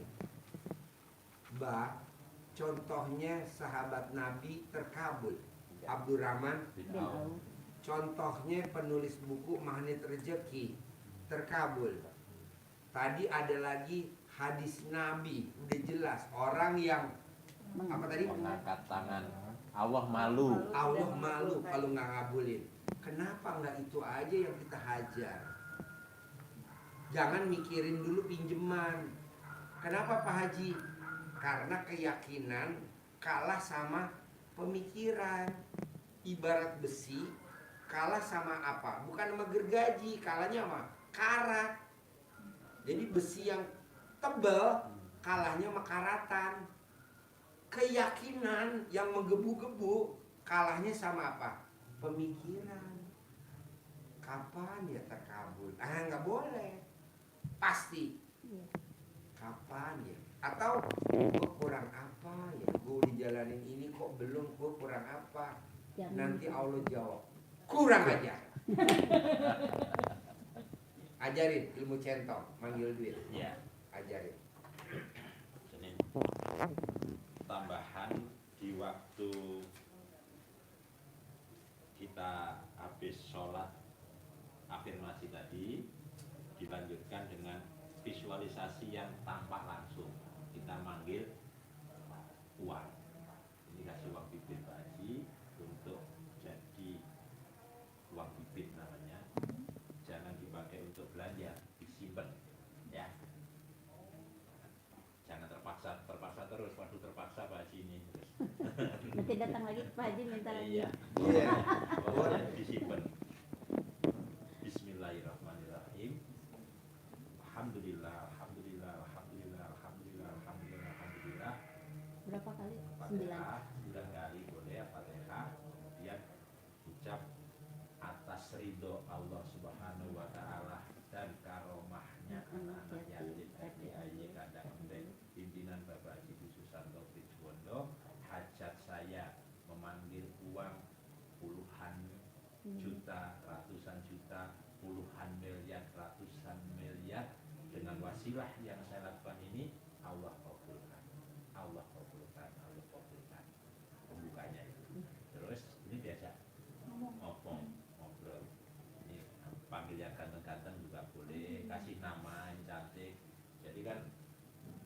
Contohnya sahabat Nabi terkabul. Abdurrahman bin bin Auf. Auf. contohnya penulis buku Magnet Rezeki terkabul. Tadi ada lagi hadis Nabi, udah jelas orang yang apa tadi? Mengangkat tangan, Allah malu. Allah malu kalau nggak ngabulin. Kenapa nggak itu aja yang kita hajar? Jangan mikirin dulu pinjeman. Kenapa Pak Haji? Karena keyakinan kalah sama pemikiran. Ibarat besi kalah sama apa? Bukan sama gergaji, kalahnya sama karat. Jadi besi yang tebal kalahnya sama karatan. Keyakinan yang menggebu-gebu kalahnya sama apa? Pemikiran. Kapan ya terkabul? Nggak boleh. Pasti. Iya. Kapan ya? Atau gue kurang apa ya? Gue dijalanin ini kok belum, gue kurang apa? Jangan. Nanti Allah jawab, kurang aja. Ajarin ilmu centong, manggil duit. Ya, Ajarin. ini tambahan di waktu kita habis sholat afirmasi tadi, dilanjutkan dengan visualisasi yang tampak langsung. Kita manggil uang. Ini kasih uang bibit Pak Haji untuk jadi uang bibit namanya. Jangan dipakai untuk belanja, disimpan ya. Jangan terpaksa terus. Waduh terpaksa Pak Haji ini. Nanti datang lagi Pak Haji minta lagi. Iya. Iya. Pokoknya disimpan. Bismillahirrahmanirrahim. Alhamdulillah. Berapa kali? 9. Fatihah 9 kali boleh Fatihah. Kemudian ucap atas ridho Allah Subhanahu wa taala dan karomahnya anak-anak yatim RDAY Kandang Enteng pimpinan Bapak Haji Susanto Bridgewondo, hajat saya memanggil uang puluhan juta, ratusan juta, puluhan miliar, ratusan miliar dengan wasilah yang saya lakukan ini Allah kabulkan. Allah kabulkan. Pembukanya itu. Terus ini biasa ngomong, ngobrol. Ini panggil yang ganteng-ganteng juga boleh, kasih nama yang cantik. Jadi kan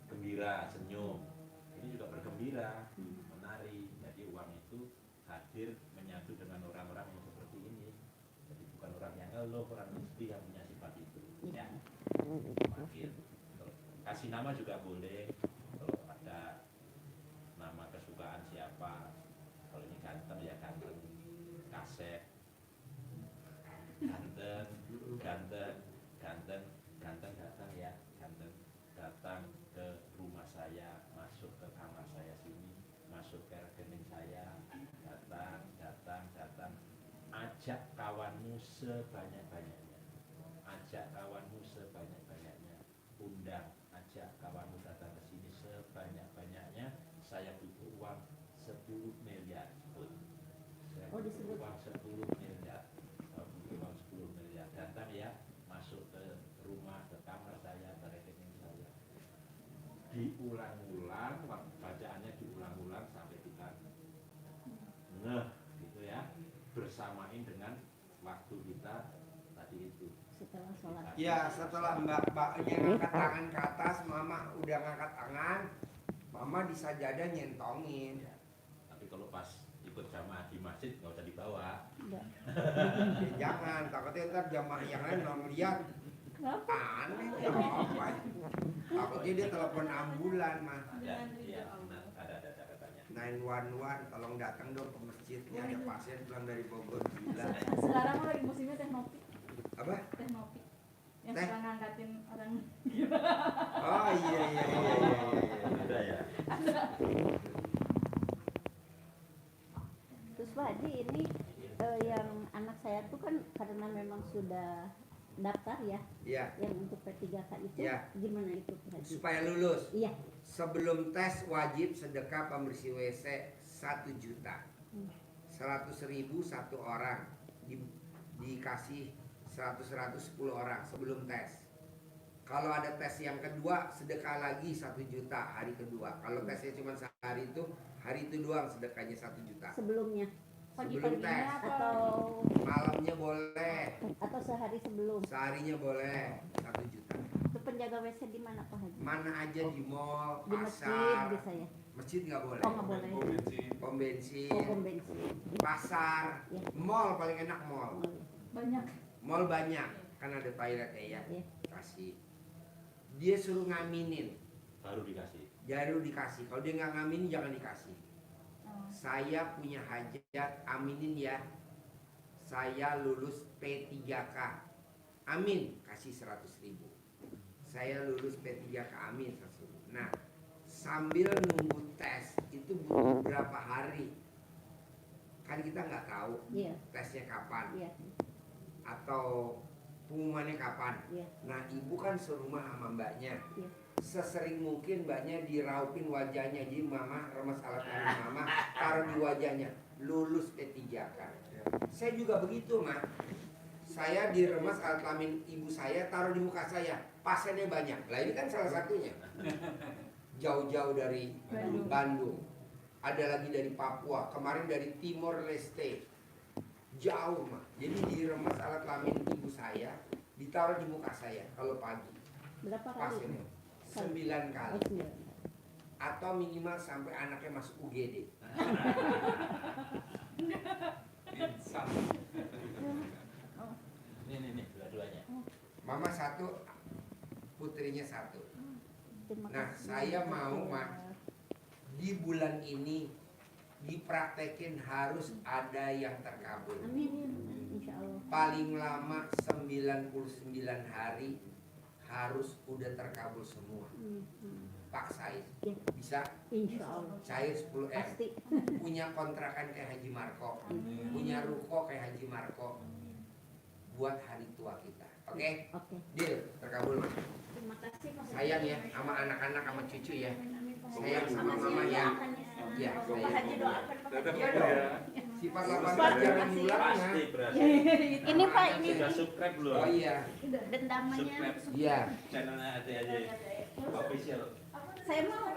gembira, senyum. Ini juga bergembira, menari. Jadi uang itu hadir menyatu dengan orang-orang yang seperti ini. Jadi bukan orang yang ngeluh, orang miskin yang punya sifat itu. Ya. Panggil. Kasih nama juga boleh. Kalau ada nama kesukaan siapa, kalau ini ganteng ya ganteng Kasep, ganteng ya, ganteng datang ke rumah saya, masuk ke kamar saya sini, masuk ke rekening saya, datang, ajak kawanmu sebanyak-banyaknya, undang, ajak kawanmu datang ke sini sebanyak-banyaknya. Saya butuh uang 10 miliar pun. Saya Oh, butuh disebut. uang 10 miliar. Saya butuh uang 10 miliar. Datang ya, masuk ke rumah, ke kamar saya, ke rekening saya. Diulang-ulang, bacaannya diulang-ulang sampai kita ngeh gitu ya. Bersamain dengan waktu kita tadi itu. Setelah sholat. Ya setelah mbak-mbaknya ngangkat tangan ke atas, mama udah ngangkat tangan, mama di sajadah nyentongin. Ya. Tapi kalau pas ikut jamaah di masjid nggak usah dibawa. Enggak. Ya, jangan, takutnya ntar jamaah yang lain nggak ngeliat. Kenapa? Aneh ya apa? Takutnya dia telepon ambulan mah. Ada, iya, ada catatannya. 911 tolong datang dong ke masjidnya, ada pasien pulang dari Bogor gila. Sekarang lagi musimnya teh nopi. Apa? Teh nopi. Yang Teh? suka ngangkatin orang gila. Oh iya. Ada ya. Terus Pak Haji ini yang anak saya tuh kan karena memang sudah daftar ya, Iya, yang untuk P3K itu Iya. gimana itu Pak Haji? supaya lulus. Iya. Sebelum tes wajib sedekah pembersih WC 1 juta. 100.000 satu orang. Dikasih 100 10 orang sebelum tes. Kalau ada tes yang kedua sedekah lagi 1 juta hari kedua. Kalau tesnya cuma sehari itu, hari itu doang sedekahnya 1 juta. Sebelumnya. Sebelum tes. Pagi-paginya apa? atau Malamnya boleh, sehari sebelum. seharinya boleh 1 juta. Itu penjaga WC di mana Pak Haji? Mana aja di mall, Di masjid pasar. bisa ya? Masjid nggak boleh. Oh nggak boleh. Pom bensin, Oh pom bensin. pasar, Ya. mall paling enak mall. Oh, ya. Banyak. Mall banyak, kan ada toiletnya ya. Iya. Kasih. Dia suruh ngaminin, Baru dikasih. baru dikasih. Kalau dia nggak ngaminin jangan dikasih. Oh. Saya punya hajat, aminin ya. Saya lulus P3K. Amin, kasih 100.000. Saya lulus P3K, amin 100.000. Nah, sambil nunggu tes itu butuh berapa hari? Kan kita nggak tahu Iya. tesnya kapan Iya. atau pengumumannya kapan. Iya. Nah, ibu kan serumah sama mbaknya. Iya. Sesering mungkin mbaknya diraupin wajahnya. Jadi mama remes alat kelamin mama, taruh di wajahnya. Lulus P3K. Saya juga begitu, Mak. Saya diremes alat kelamin ibu saya, taruh di muka saya. Pasiennya banyak. Lah ini kan salah satunya. Jauh-jauh dari Bandung. Ada lagi dari Papua. Kemarin dari Timor Leste. Jauh, Mak. Jadi diremes alat kelamin ibu saya, ditaruh di muka saya kalau pagi. Berapa kali? Pasiennya 9 kali. Oh, 9. Atau minimal sampai anaknya masuk UGD. Ini dua-duanya. Mama 1, putrinya 1. Terima Nah, kasih. saya mau, Mak, di bulan ini dipraktekin harus ada yang terkabul. Amin. Insya Allah. Paling lama 99 hari harus udah terkabul semua. Paksain. Ya. Bisa Insya Allah. cair 10 M. Pasti. Punya kontrakan kayak Haji Marco. Punya ruko kayak Haji Marco. Buat hari tua kita. Oke? Oke. Deal, terkabul, Mas. Terima kasih Pak. Sayang ya sama anak-anak sama cucu ya. Sayang sama mama ya. Ya, Pak sayang. Haji doakan Pak Haji. Iya dong. Sifat 18 jangan diulangnya. Pasti berhasil. Ini Pak, ini Sudah subscribe belum? Oh iya. dendamanya. Subscribe Iya. channelnya aja official. Saya mau